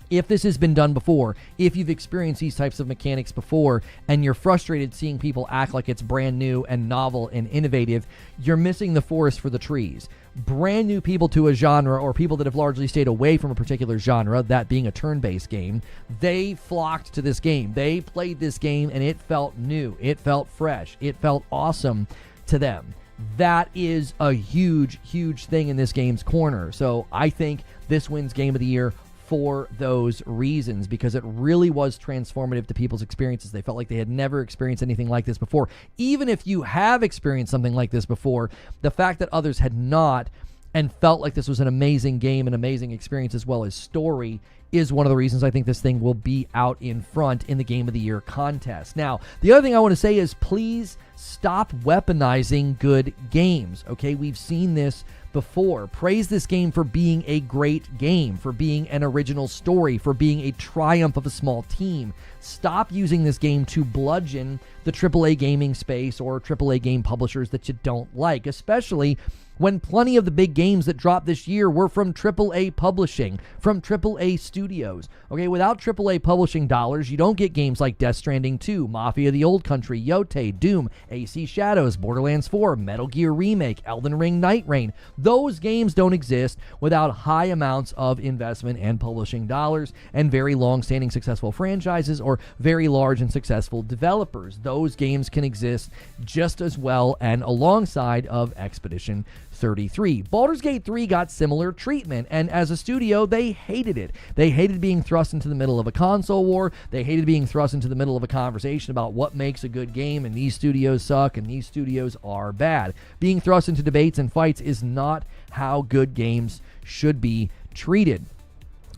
if this has been done before, if you've experienced these types of mechanics before, and you're frustrated seeing people act like it's brand new and novel and innovative, you're missing the forest for the trees. Brand new people to a genre, or people that have largely stayed away from a particular genre, that being a turn-based game, they flocked to this game. They played this game and it felt new. It felt fresh. It felt awesome to them. That is a huge, huge thing in this game's corner. So I think this wins Game of the Year for those reasons, because it really was transformative to people's experiences. They felt like they had never experienced anything like this before. Even if you have experienced something like this before, the fact that others had not and felt like this was an amazing game, an amazing experience, as well as story, is one of the reasons I think this thing will be out in front in the Game of the Year contest. Now, the other thing I want to say is, please stop weaponizing good games, okay? We've seen this before. Praise this game for being a great game, for being an original story, for being a triumph of a small team. Stop using this game to bludgeon the AAA gaming space or AAA game publishers that you don't like, especially when plenty of the big games that dropped this year were from AAA publishing, from AAA studios. Okay, without AAA publishing dollars, you don't get games like Death Stranding 2, Mafia: The Old Country, Yotei, Doom, AC Shadows, Borderlands 4, Metal Gear Remake, Elden Ring, Night Rain. Those games don't exist without high amounts of investment and publishing dollars and very long-standing successful franchises or very large and successful developers. Those games can exist just as well and alongside of Expedition 33. Baldur's Gate 3 got similar treatment, and as a studio, they hated it. They hated being thrust into the middle of a console war. They hated being thrust into the middle of a conversation about what makes a good game, and these studios suck, and these studios are bad. Being thrust into debates and fights is not how good games should be treated.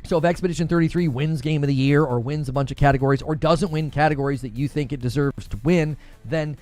So if Expedition 33 wins Game of the Year or wins a bunch of categories or doesn't win categories that you think it deserves to win, then,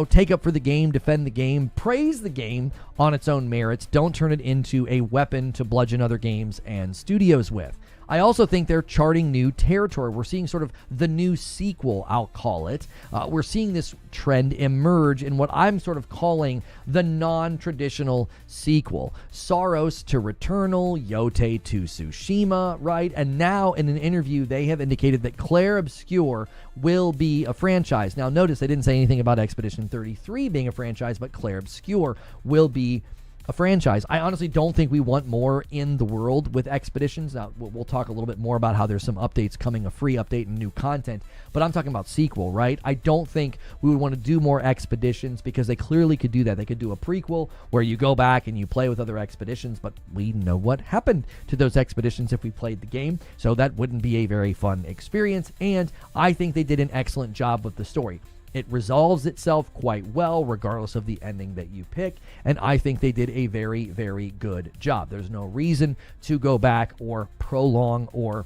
take up for the game, defend the game, praise the game on its own merits. Don't turn it into a weapon to bludgeon other games and studios with. I also think they're charting new territory. We're seeing sort of the new sequel, I'll call it. We're seeing this trend emerge in what I'm sort of calling the non-traditional sequel. Saros to Returnal, GOTY to Tsushima, right? And now in an interview, they have indicated that Clair Obscur will be a franchise. Now notice they didn't say anything about Expedition 33 being a franchise, but Clair Obscur will be a franchise. I honestly don't think we want more in the world with Expeditions. Now, we'll talk a little bit more about how there's some updates coming, a free update and new content, but I'm talking about sequel, right? I don't think we would want to do more Expeditions because they clearly could do that. They could do a prequel where you go back and you play with other Expeditions, but we know what happened to those Expeditions if we played the game, so that wouldn't be a very fun experience, and I think they did an excellent job with the story. It resolves itself quite well, regardless of the ending that you pick, and I think they did a very, very good job. There's no reason to go back or prolong or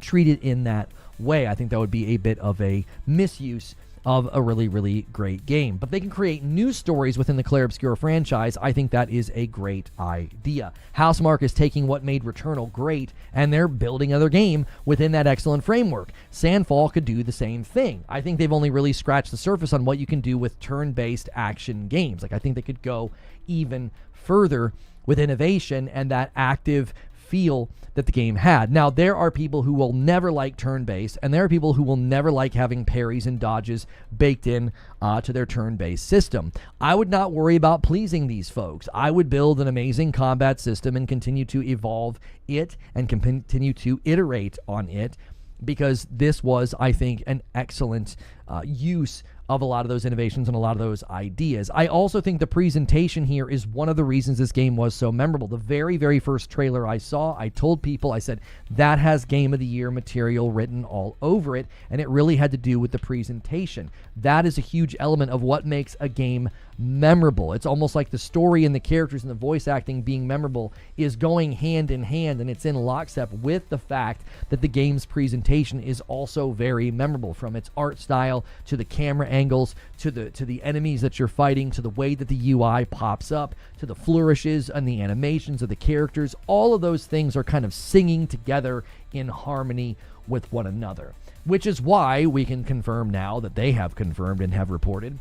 treat it in that way. I think that would be a bit of a misuse of a really, really great game. But they can create new stories within the Clair Obscur franchise. I think that is a great idea. Housemarque is taking what made Returnal great, and they're building another game within that excellent framework. Sandfall could do the same thing. I think they've only really scratched the surface on what you can do with turn-based action games. Like, I think they could go even further with innovation and that active feel that the game had. Now, there are people who will never like turn-based, and there are people who will never like having parries and dodges baked in to their turn-based system. I would not worry about pleasing these folks. I would build an amazing combat system and continue to evolve it and continue to iterate on it, because this was, I think, an excellent use of a lot of those innovations and a lot of those ideas. I also think the presentation here is one of the reasons this game was so memorable. The very, very first trailer I saw, I told people, I said, that has Game of the Year material written all over it, and it really had to do with the presentation. That is a huge element of what makes a game memorable. It's almost like the story and the characters and the voice acting being memorable is going hand in hand, and it's in lockstep with the fact that the game's presentation is also very memorable, from its art style to the camera angles to the enemies that you're fighting, to the way that the UI pops up, to the flourishes and the animations of the characters. All of those things are kind of singing together in harmony with one another, which is why we can confirm now that they have confirmed and have reported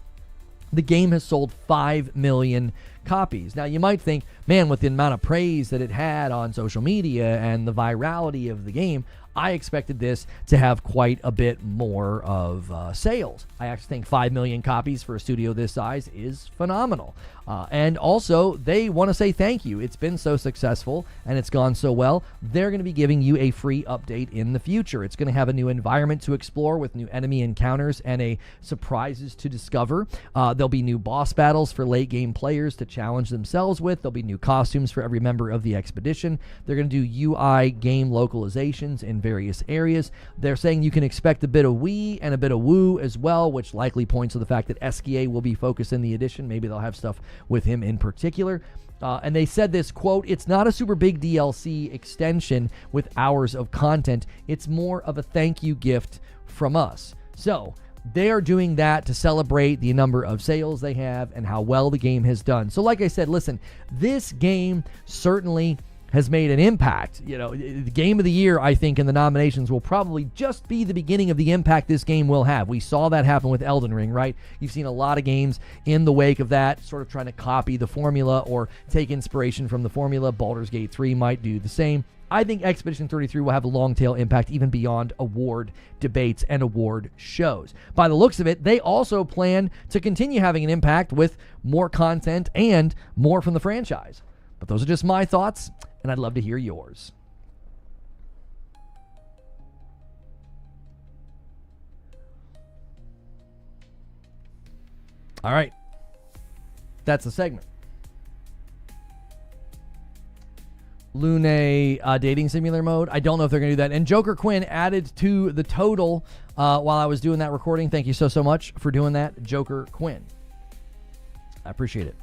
the game has sold 5 million copies. Now, you might think, man, with the amount of praise that it had on social media and the virality of the game, I expected this to have quite a bit more of sales. I actually think 5 million copies for a studio this size is phenomenal. And also, they want to say thank you. It's been so successful and it's gone so well. They're going to be giving you a free update in the future. It's going to have a new environment to explore with new enemy encounters and a surprises to discover. There'll be new boss battles for late game players to challenge themselves with. There'll be new costumes for every member of the expedition. They're going to do UI game localizations in various areas. They're saying you can expect a bit of Wii and a bit of Woo as well, which likely points to the fact that Esquier will be focused in the edition. Maybe they'll have stuff with him in particular. And they said this, quote, "It's not a super big DLC extension with hours of content. It's more of a thank you gift from us." So they are doing that to celebrate the number of sales they have and how well the game has done. So like I said, listen, this game certainly has made an impact. You know, the Game of the Year, I think, in the nominations will probably just be the beginning of the impact this game will have. We saw that happen with Elden Ring, right? You've seen a lot of games in the wake of that, sort of trying to copy the formula or take inspiration from the formula. Baldur's Gate 3 might do the same. I think Expedition 33 will have a long tail impact even beyond award debates and award shows. By the looks of it, they also plan to continue having an impact with more content and more from the franchise. But those are just my thoughts, and I'd love to hear yours. All right. That's the segment. Lune dating simulator mode. I don't know if they're going to do that. And Joker Quinn added to the total while I was doing that recording. Thank you so much for doing that, Joker Quinn. I appreciate it.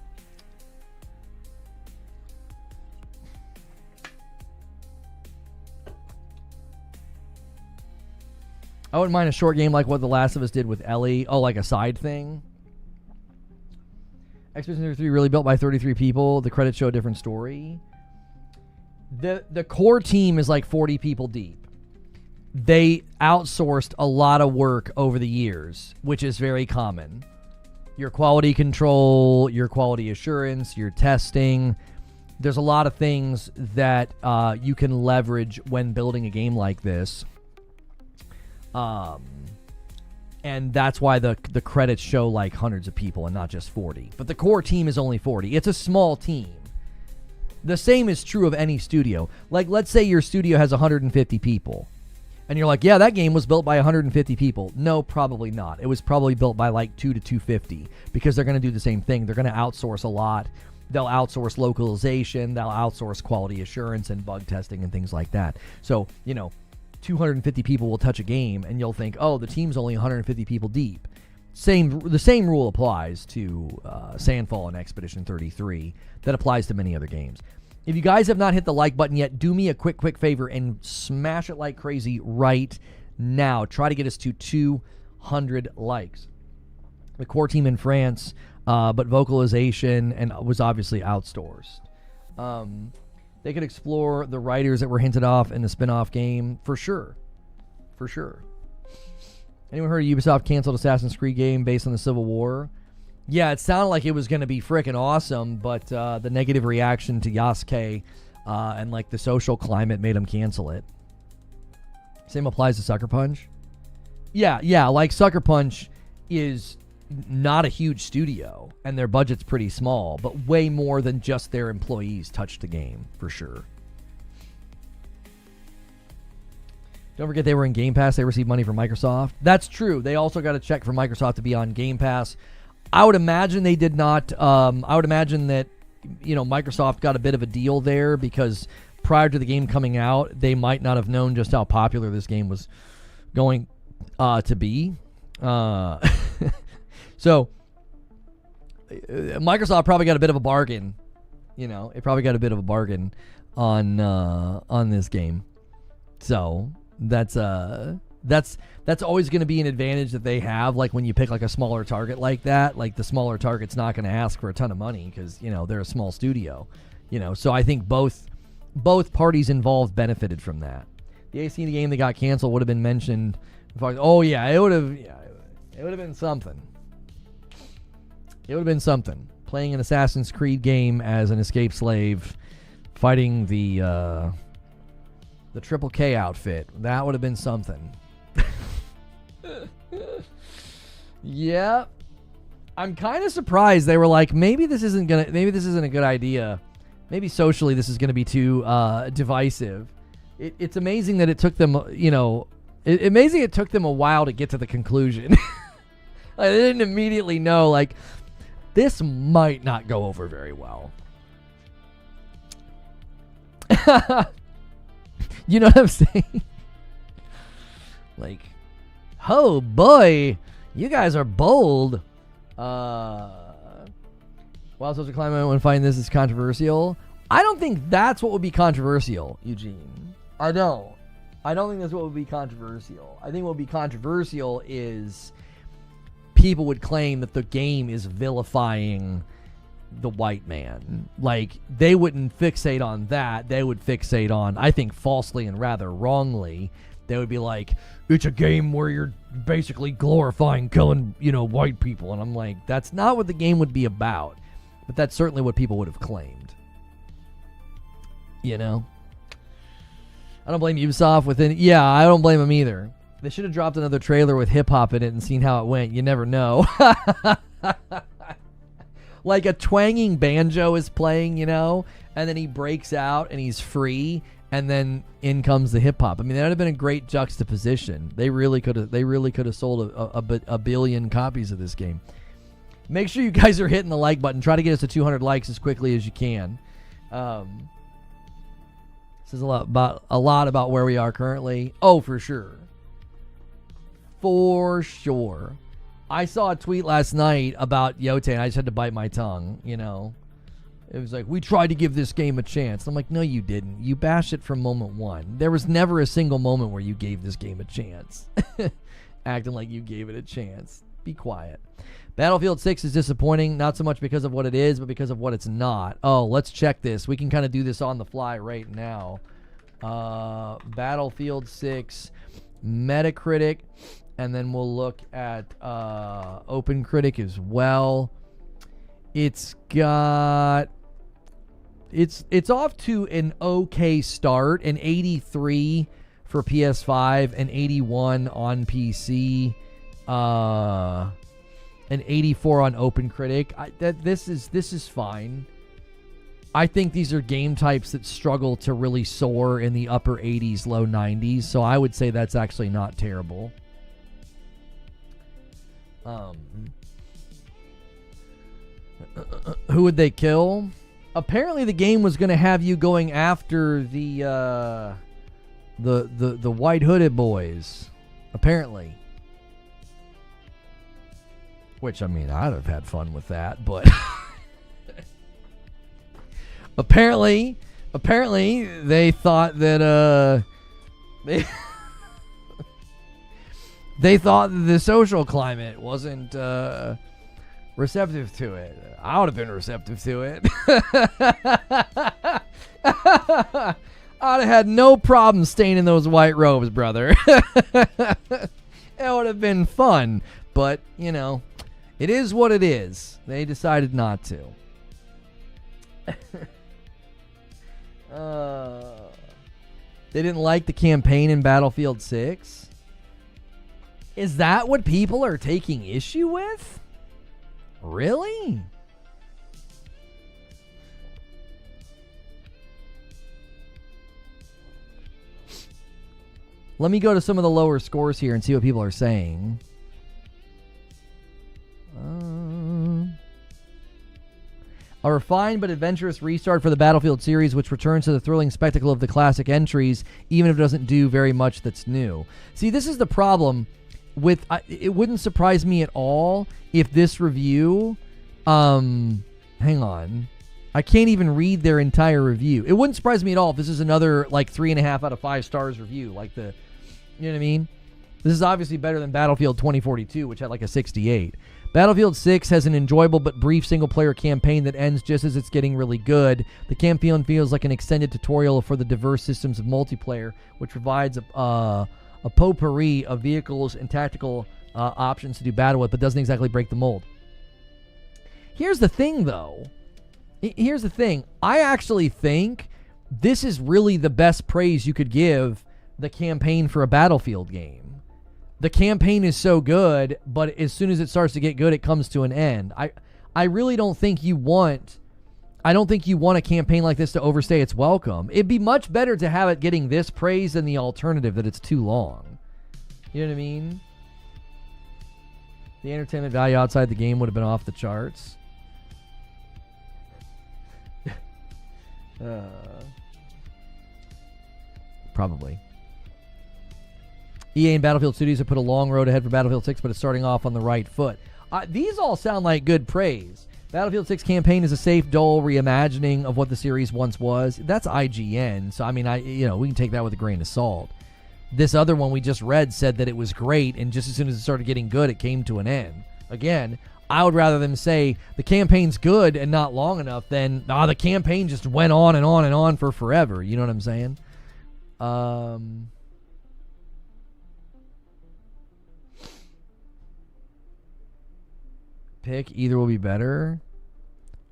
I wouldn't mind a short game like what The Last of Us did with Ellie. Oh, like a side thing. Expedition 33 really built by 33 people. The credits show a different story. The core team is like 40 people deep. They outsourced a lot of work over the years, which is very common. Your quality control, your quality assurance, your testing. There's a lot of things that you can leverage when building a game like this. And that's why the credits show like hundreds of people and not just 40. But the core team is only 40. It's a small team. The same is true of any studio. Like, let's say your studio has 150 people. And you're like, yeah, that game was built by 150 people. No, probably not. It was probably built by like 2 to 250 because they're going to do the same thing. They're going to outsource a lot. They'll outsource localization. They'll outsource quality assurance and bug testing and things like that. So, 250 people will touch a game and you'll think, oh, the team's only 150 people deep. The same rule applies to Sandfall and Expedition 33 that applies to many other games. If you guys have not hit the like button yet, do me a quick favor and smash it like crazy right now. Try to get us to 200 likes. The core team in France, but vocalization and was obviously outsourced. They could explore the writers that were hinted off in the spin-off game, for sure. For sure. Anyone heard of Ubisoft canceled Assassin's Creed game based on the Civil War? Yeah, it sounded like it was going to be freaking awesome, but the negative reaction to Yasuke and like the social climate made them cancel it. Same applies to Sucker Punch. Yeah, like Sucker Punch is not a huge studio, and their budget's pretty small, but way more than just their employees touched the game, for sure. Don't forget they were in Game Pass. They received money from Microsoft. That's true. They also got a check from Microsoft to be on Game Pass. I would imagine they did not. I would imagine that, Microsoft got a bit of a deal there because prior to the game coming out, they might not have known just how popular this game was going to be. So Microsoft probably got a bit of a bargain. It probably got a bit of a bargain on this game. So that's always going to be an advantage that they have. Like when you pick like a smaller target like that, like the smaller target's not going to ask for a ton of money because they're a small studio. So I think both parties involved benefited from that. The AC game that got canceled would have been mentioned. Oh yeah, it would have been something. It would have been something. Playing an Assassin's Creed game as an escaped slave, fighting the Triple K outfit. That would have been something. Yeah. I'm kind of surprised they were like, maybe this isn't a good idea. Maybe socially this is going to be too divisive. It's amazing that it took them, amazing it took them a while to get to the conclusion. Like, they didn't immediately know, like, this might not go over very well. You know what I'm saying? Like, oh boy, you guys are bold. While social climate when finding this is controversial, I don't think that's what would be controversial, Eugene. I don't think that's what would be controversial. I think what would be controversial is people would claim that the game is vilifying the white man. Like, they wouldn't fixate on that. They would fixate on, I think falsely and rather wrongly, they would be like, it's a game where you're basically glorifying killing, white people. And I'm like, that's not what the game would be about. But that's certainly what people would have claimed. I don't blame Ubisoft Yeah, I don't blame them either. They should have dropped another trailer with hip-hop in it and seen how it went. You never know. Like a twanging banjo is playing, and then he breaks out and he's free, and then in comes the hip-hop. I mean, that would have been a great juxtaposition. They really could have sold a billion copies of this game. Make sure you guys are hitting the like button. Try to get us to 200 likes as quickly as you can. Says a lot about where we are currently. Oh, for sure. For sure. I saw a tweet last night about Yote, and I just had to bite my tongue, It was like, we tried to give this game a chance. I'm like, no, you didn't. You bashed it from moment one. There was never a single moment where you gave this game a chance. Acting like you gave it a chance. Be quiet. Battlefield 6 is disappointing, not so much because of what it is, but because of what it's not. Oh, let's check this. We can kind of do this on the fly right now. Battlefield 6, Metacritic, and then we'll look at OpenCritic as well. It's got... It's off to an okay start, an 83 for PS5, an 81 on PC, an 84 on OpenCritic. This is fine. I think these are game types that struggle to really soar in the upper 80s, low 90s, so I would say that's actually not terrible. Who would they kill? Apparently the game was going to have you going after the white hooded boys. Apparently. Which, I mean, I'd have had fun with that, but apparently they thought that they thought that the social climate wasn't receptive to it. I would have been receptive to it. I'd have had no problem staying in those white robes, brother. It would have been fun, but, you know, it is what it is. They decided not to. They didn't like the campaign in Battlefield 6? Is that what people are taking issue with? Really? Let me go to some of the lower scores here and see what people are saying. A refined but adventurous restart for the Battlefield series, which returns to the thrilling spectacle of the classic entries, even if it doesn't do very much that's new. See, this is the problem with... it wouldn't surprise me at all if this review... hang on. I can't even read their entire review. It wouldn't surprise me at all if this is another, like, 3.5 out of 5 stars review. Like the... You know what I mean? This is obviously better than Battlefield 2042, which had like a 68. Battlefield 6 has an enjoyable but brief single-player campaign that ends just as it's getting really good. The campaign feels like an extended tutorial for the diverse systems of multiplayer, which provides a potpourri of vehicles and tactical options to do battle with, but doesn't exactly break the mold. Here's the thing, though. Here's the thing. I actually think this is really the best praise you could give the campaign for a Battlefield game. The campaign is so good, but as soon as it starts to get good, it comes to an end. I really don't think you want... I don't think you want a campaign like this to overstay its welcome. It'd be much better to have it getting this praise than the alternative that it's too long. You know what I mean? The entertainment value outside the game would have been off the charts. Probably. EA and Battlefield Studios have put a long road ahead for Battlefield 6, but it's starting off on the right foot. These all sound like good praise. Battlefield 6 campaign is a safe, dull reimagining of what the series once was. That's IGN, so I mean, we can take that with a grain of salt. This other one we just read said that it was great, and just as soon as it started getting good, it came to an end. Again, I would rather them say the campaign's good and not long enough than the campaign just went on and on and on for forever. You know what I'm saying? Pick either will be better.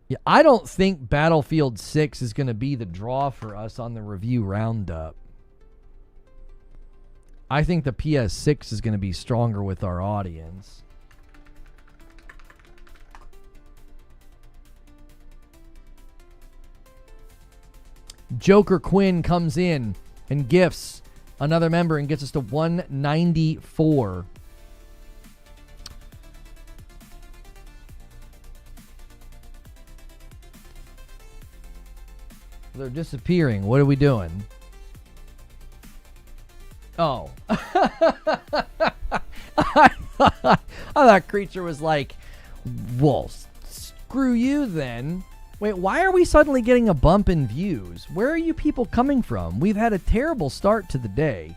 Yeah, I don't think Battlefield 6 is going to be the draw for us on the review roundup. I think the PS6 is going to be stronger with our audience. Joker Quinn comes in and gifts another member and gets us to 194. They're disappearing. What are we doing? Oh. I thought Creature was like, well, screw you then. Wait, why are we suddenly getting a bump in views? Where are you people coming from? We've had a terrible start to the day.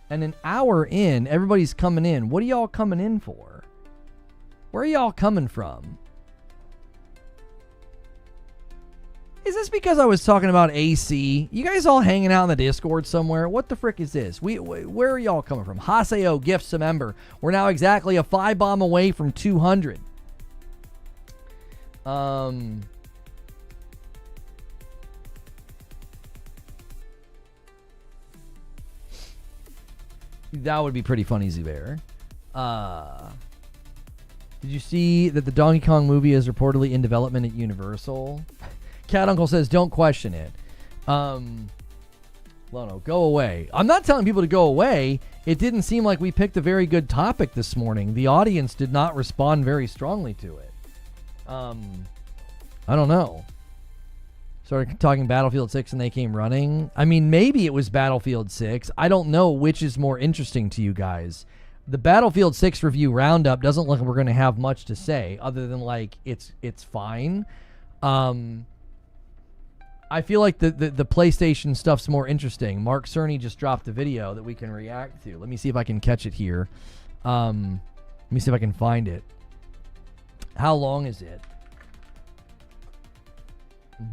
And an hour in, everybody's coming in. What are y'all coming in for? Where are y'all coming from? Is this because I was talking about AC? You guys all hanging out in the Discord somewhere? What the frick is this? Where are y'all coming from? Haseo gifts a member. We're now exactly a 5-bomb away from 200. That would be pretty funny, Zubair. Did you see that the Donkey Kong movie is reportedly in development at Universal? Cat Uncle says, don't question it. Lono, go away. I'm not telling people to go away. It didn't seem like we picked a very good topic this morning. The audience did not respond very strongly to it. I don't know. Started talking Battlefield 6 and they came running. I mean, maybe it was Battlefield 6. I don't know which is more interesting to you guys. The Battlefield 6 review roundup doesn't look like we're going to have much to say other than, like, it's fine. I feel like the PlayStation stuff's more interesting. Mark Cerny just dropped a video that we can react to. Let me see if I can catch it here. Let me see if I can find it. How long is it?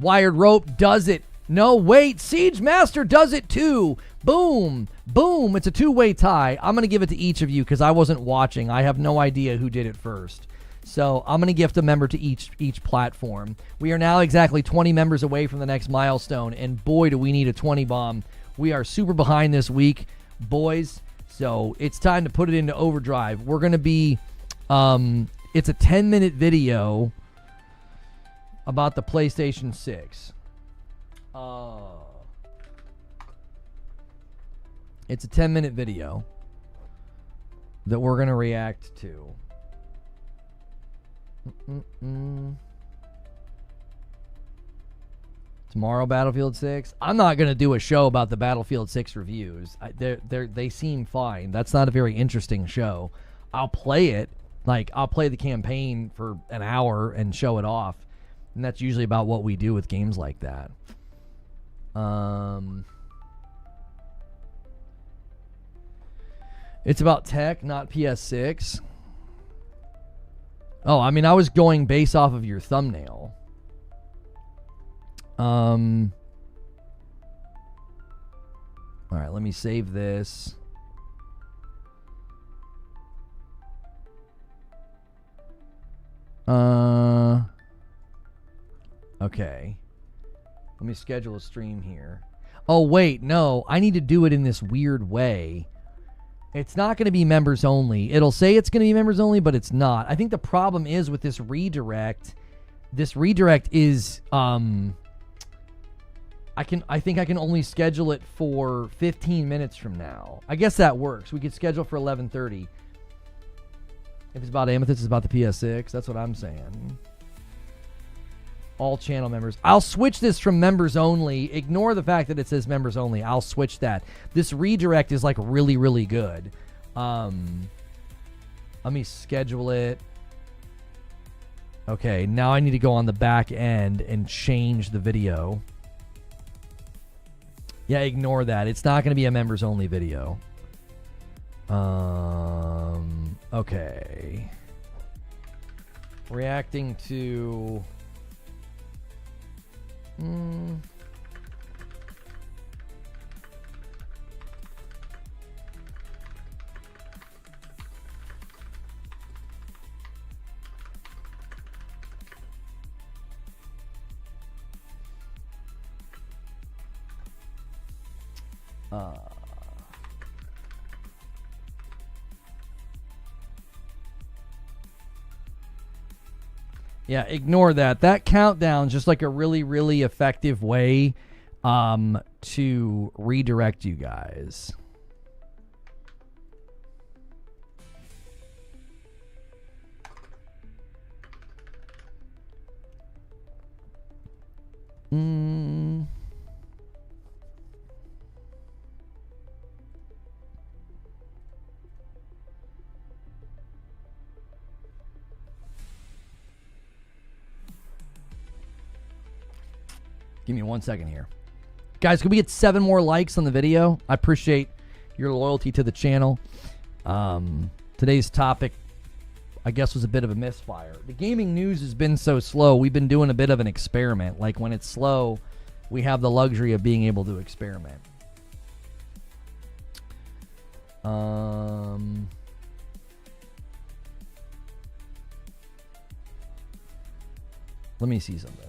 Wired Rope does it. No, wait. Siege Master does it too. Boom. Boom. It's a two-way tie. I'm going to give it to each of you because I wasn't watching. I have no idea who did it first. So I'm going to gift a member to each platform. We are now exactly 20 members away from the next milestone, and boy, do we need a 20 bomb. We are super behind this week, boys. So it's time to put it into overdrive. We're going to be, it's a 10-minute video about the PlayStation 6. It's a 10-minute video that we're going to react to. Tomorrow, Battlefield 6. I'm not going to do a show about the Battlefield 6 reviews. They seem fine. That's not a very interesting show. I'll play it. Like, I'll play the campaign for an hour and show it off. And that's usually about what we do with games like that. It's about tech, not PS6. Oh, I mean, I was going based off of your thumbnail. All right, let me save this. Okay. Let me schedule a stream here. Oh, wait, no. I need to do it in this weird way. It's not going to be members only. It'll say it's going to be members only, but it's not. I think the problem is with this redirect. This redirect is I think I can only schedule it for 15 minutes from now. I guess that works. We could schedule for 11:30. If it's about Amethyst, it's about the PS6. That's what I'm saying. All channel members. I'll switch this from members only. Ignore the fact that it says members only. I'll switch that. This redirect is like really, really good. Let me schedule it. Okay, now I need to go on the back end and change the video. Yeah, ignore that. It's not going to be a members only video. Okay. Reacting to... Yeah, ignore that. That countdown's just like a really, really effective way to redirect you guys. Give me 1 second here. Guys, can we get 7 more likes on the video? I appreciate your loyalty to the channel. Today's topic, I guess, was a bit of a misfire. The gaming news has been so slow. We've been doing a bit of an experiment. Like, when it's slow, we have the luxury of being able to experiment. Let me see something.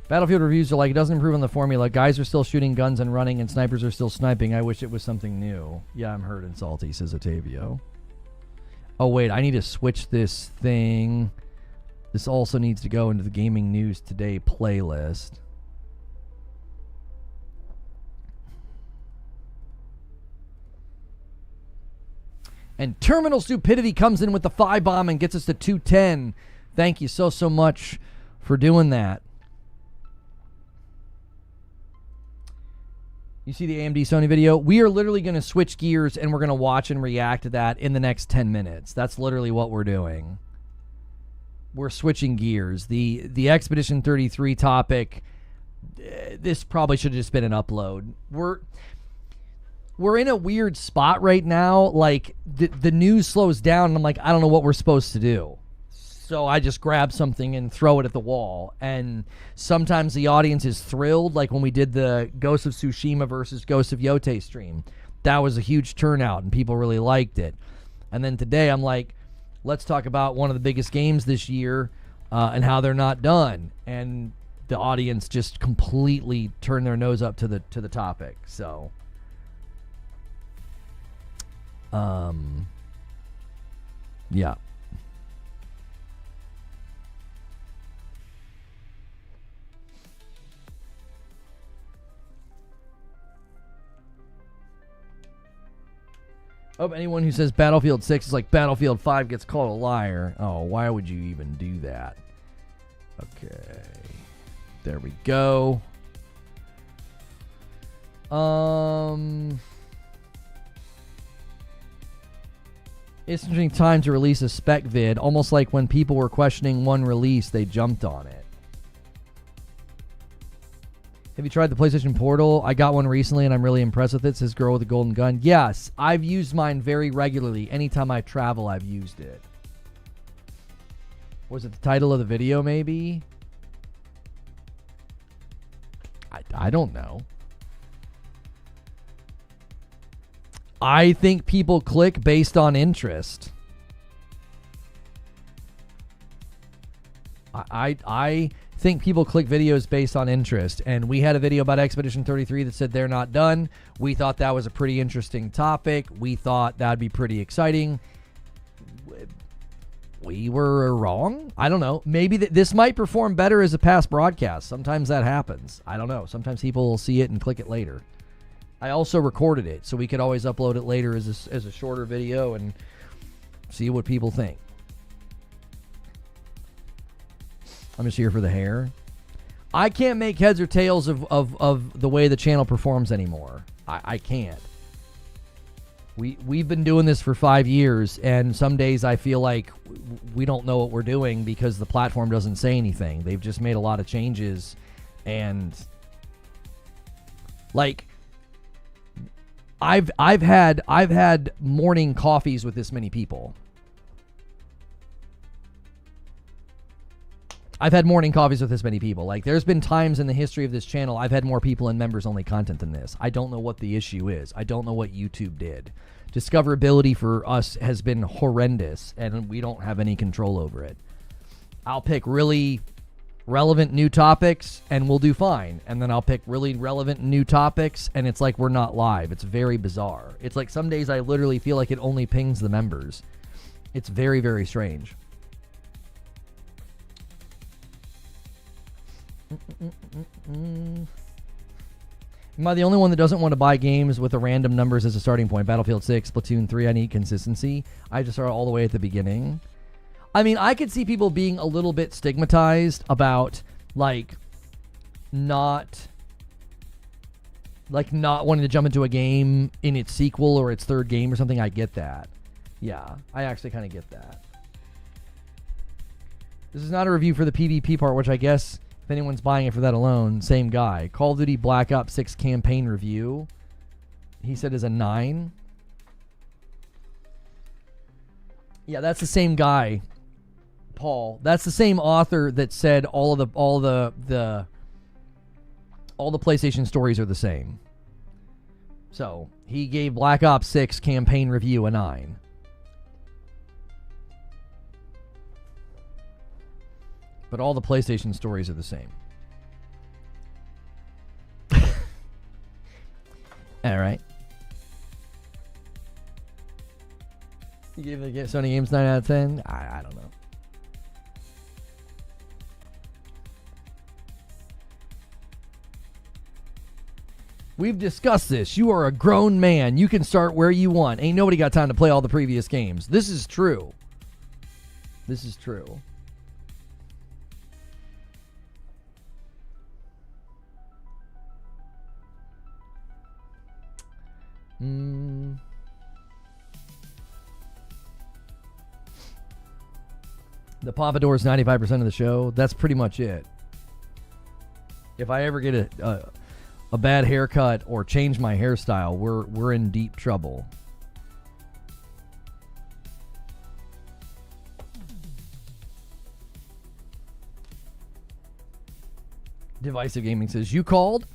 Battlefield reviews are like, it doesn't improve on the formula. Guys are still shooting guns and running, and snipers are still sniping. I wish it was something new. Yeah, I'm hurt and salty, says Otavio. Oh, wait, I need to switch this thing. This also needs to go into the Gaming News Today playlist. And Terminal Stupidity comes in with the 5 bomb and gets us to 210. Thank you so much for doing that. You see the AMD Sony video? We are literally going to switch gears and we're going to watch and react to that in the next 10 minutes. That's literally what we're doing. We're switching gears. The Expedition 33 topic, this probably should have just been an upload. We're in a weird spot right now. Like, the news slows down and I'm like, I don't know what we're supposed to do. So I just grab something and throw it at the wall. And sometimes the audience is thrilled, like when we did the Ghost of Tsushima versus Ghost of Yotei stream. That was a huge turnout, and people really liked it. And then today I'm like, let's talk about one of the biggest games this year and how they're not done. And the audience just completely turned their nose up to the topic. So, yeah. Oh, anyone who says Battlefield 6 is like Battlefield 5 gets called a liar. Oh, why would you even do that? Okay. There we go. It's an interesting time to release a spec vid. Almost like when people were questioning one release, they jumped on it. Have you tried the PlayStation Portal? I got one recently and I'm really impressed with it, says Girl with a Golden Gun. Yes, I've used mine very regularly. Anytime I travel, I've used it. Was it the title of the video, maybe? I don't know. I think people click based on interest. I think people click videos based on interest, and we had a video about Expedition 33 that said they're not done. We thought that was a pretty interesting topic. We thought that'd be pretty exciting. We were wrong. I don't know. Maybe this might perform better as a past broadcast. Sometimes that happens. I don't know. Sometimes people will see it and click it later. I also recorded it, so we could always upload it later as a shorter video and see what people think. I'm just here for the hair. I can't make heads or tails of the way the channel performs anymore. I can't. We've been doing this for 5 years, and some days I feel like we don't know what we're doing because the platform doesn't say anything. They've just made a lot of changes, and like I've had morning coffees with this many people. I've had morning coffees with this many people. Like, there's been times in the history of this channel I've had more people in members-only content than this. I don't know what the issue is. I don't know what YouTube did. Discoverability for us has been horrendous, and we don't have any control over it. I'll pick really relevant new topics, and we'll do fine. And then I'll pick really relevant new topics, and it's like we're not live. It's very bizarre. It's like some days I literally feel like it only pings the members. It's very, very strange. Am I the only one that doesn't want to buy games with the random numbers as a starting point? Battlefield 6, Splatoon 3, I need consistency. I just started all the way at the beginning. I mean, I could see people being a little bit stigmatized about, like, not wanting to jump into a game in its sequel or its third game or something. I get that. Yeah, I actually kind of get that. This is not a review for the PvP part, which I guess if anyone's buying it for that alone, same guy. Call of Duty Black Ops 6 campaign review. He said is a 9. Yeah, that's the same guy, Paul. That's the same author that said all the PlayStation stories are the same. So he gave Black Ops 6 campaign review a 9. But all the PlayStation stories are the same. All right. You gave the Sony Games 9 out of 10? I don't know. We've discussed this. You are a grown man. You can start where you want. Ain't nobody got time to play all the previous games. This is true. This is true. The Pompadour is 95% of the show. That's pretty much it. If I ever get a bad haircut or change my hairstyle, we're in deep trouble. Divisive Gaming says, you called?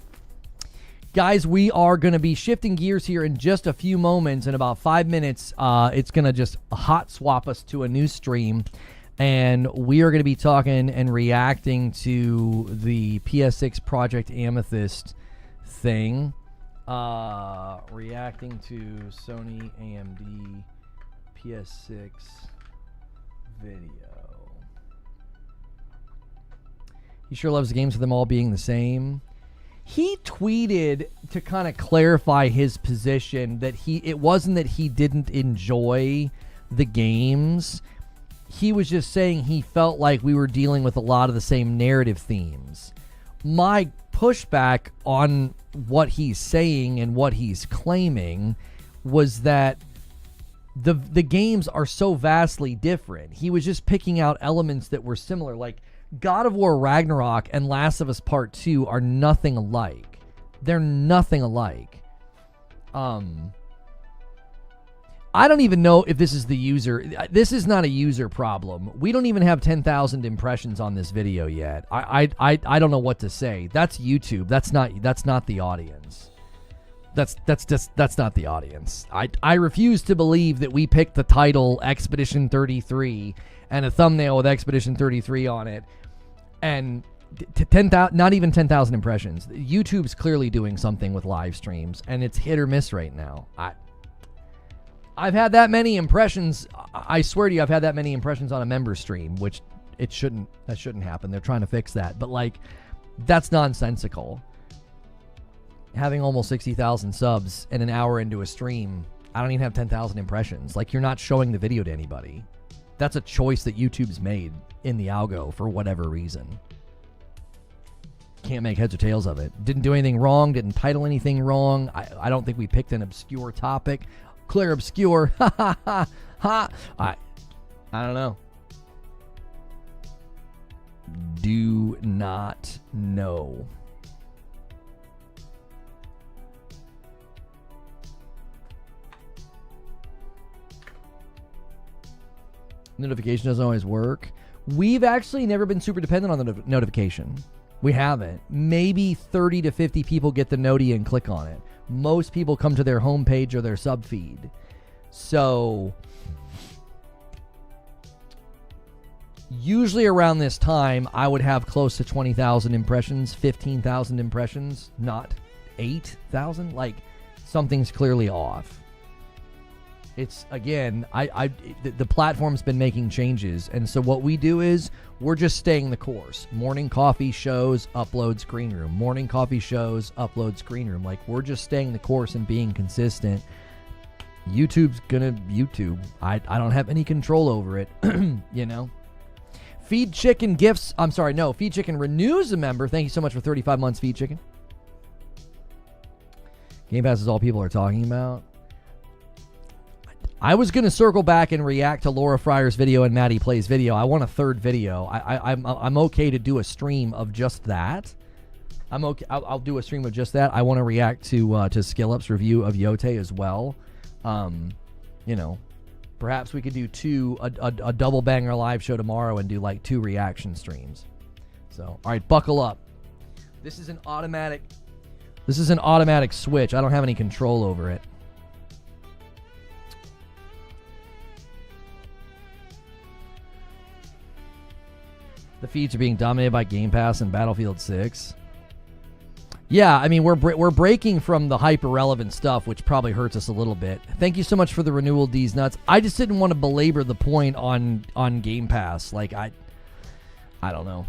Guys, we are going to be shifting gears here in just a few moments. In about 5 minutes, it's going to just hot swap us to a new stream. And we are going to be talking and reacting to the PS6 Project Amethyst thing. Reacting to Sony AMD PS6 video. He sure loves the games with them all being the same. He tweeted to kind of clarify his position that it wasn't that he didn't enjoy the games. He was just saying he felt like we were dealing with a lot of the same narrative themes. My pushback on what he's saying and what he's claiming was that the games are so vastly different. He was just picking out elements that were similar, like God of War Ragnarok and Last of Us Part 2 are nothing alike. They're nothing alike. I don't even know if this is the user. This is not a user problem. We don't even have 10,000 impressions on this video yet. I don't know what to say. That's YouTube. That's not the audience. That's not the audience. I refuse to believe that we picked the title Expedition 33 and a thumbnail with Expedition 33 on it, and 10,000, not even 10,000 impressions. YouTube's clearly doing something with live streams, and it's hit or miss right now. I've had that many impressions. I swear to you, I've had that many impressions on a member stream, which that shouldn't happen. They're trying to fix that, but like, that's nonsensical. Having almost 60,000 subs and an hour into a stream, I don't even have 10,000 impressions. Like, you're not showing the video to anybody. That's a choice that YouTube's made in the algo for whatever reason. Can't make heads or tails of it. Didn't do anything wrong. Didn't title anything wrong. I don't think we picked an obscure topic. Clair Obscur. Ha ha ha ha. I don't know. Do not know. Notification doesn't always work. We've actually never been super dependent on the notification. We haven't. Maybe 30 to 50 people get the noti and click on it. Most people come to their homepage or their sub feed. So usually around this time, I would have close to 20,000 impressions, 15,000 impressions, not 8,000. Like, something's clearly off. It's, again, the platform's been making changes, and so what we do is we're just staying the course. Morning coffee shows, upload screen room. Morning coffee shows, upload screen room. Like, we're just staying the course and being consistent. YouTube's gonna YouTube. I don't have any control over it, you know? Feed Chicken gifts. I'm sorry, no. Feed Chicken renews a member. Thank you so much for 35 months, Feed Chicken. Game Pass is all people are talking about. I was going to circle back and react to Laura Fryer's video and Maddie Plays video. I want a third video. I'm okay to do a stream of just that. I'm okay. I'll do a stream of just that. I want to react to SkillUp's review of Yote as well. You know, perhaps we could do a double banger live show tomorrow and do like 2 reaction streams. So, all right, buckle up. This is an automatic switch. I don't have any control over it. The feeds are being dominated by Game Pass and Battlefield 6. Yeah, I mean, we're breaking from the hyper-relevant stuff, which probably hurts us a little bit. Thank you so much for the renewal, D's Nuts. I just didn't want to belabor the point on Game Pass. Like, I don't know.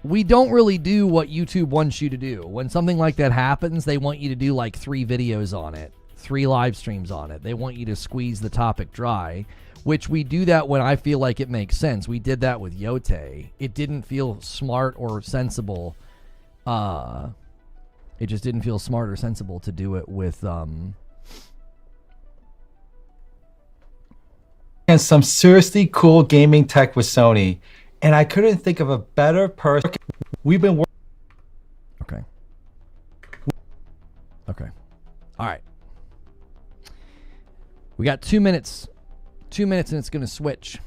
We don't really do what YouTube wants you to do. When something like that happens, they want you to do like 3 videos on it, 3 live streams on it. They want you to squeeze the topic dry, which we do that when I feel like it makes sense. We did that with Yote. It didn't feel smart or sensible. It just didn't feel smart or sensible to do it with and some seriously cool gaming tech with Sony, and I couldn't think of a better person. We've been working. Okay. All right. We got 2 minutes. 2 minutes and it's going to switch.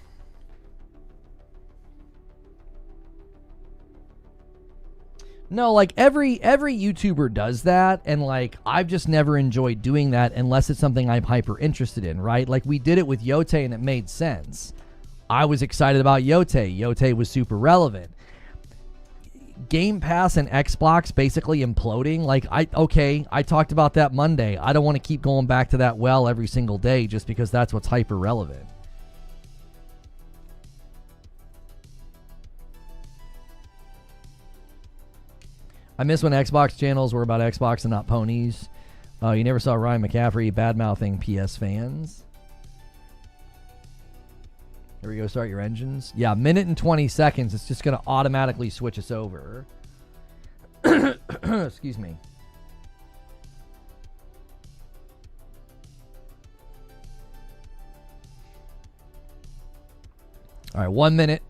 No, like every YouTuber does that, and like I've just never enjoyed doing that unless it's something I'm hyper interested in, right? Like we did it with Yote and it made sense. I was excited about Yote. Yote was super relevant. Game Pass and Xbox basically imploding. Like I talked about that Monday. I don't want to keep going back to that well every single day just because that's what's hyper relevant. I miss when Xbox channels were about Xbox and not ponies. You never saw Ryan McCaffrey bad-mouthing PS fans. Here we go, start your engines. Yeah, minute and 20 seconds. It's just going to automatically switch us over. Excuse me. All right, 1 minute.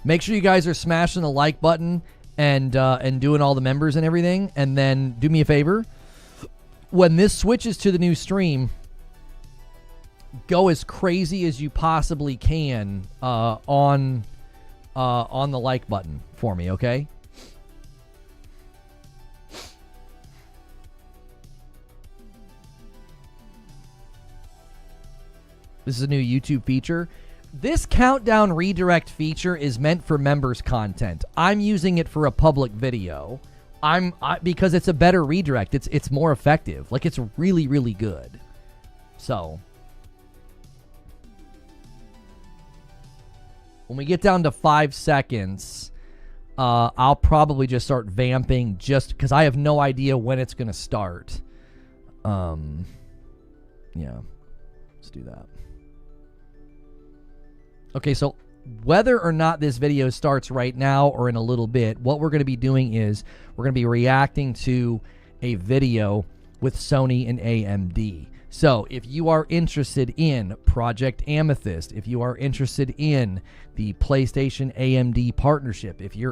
Make sure you guys are smashing the like button and doing all the members and everything. And then do me a favor. When this switches to the new stream, go as crazy as you possibly can on the like button for me, okay? This is a new YouTube feature. This countdown redirect feature is meant for members content. I'm using it for a public video. Because it's a better redirect. It's more effective. Like it's really, really good. So when we get down to 5 seconds, I'll probably just start vamping just because I have no idea when it's going to start. Yeah, let's do that. Okay, so whether or not this video starts right now or in a little bit, what we're going to be doing is we're going to be reacting to a video with Sony and AMD. So if you are interested in Project Amethyst, if you are interested in the PlayStation AMD partnership, if you're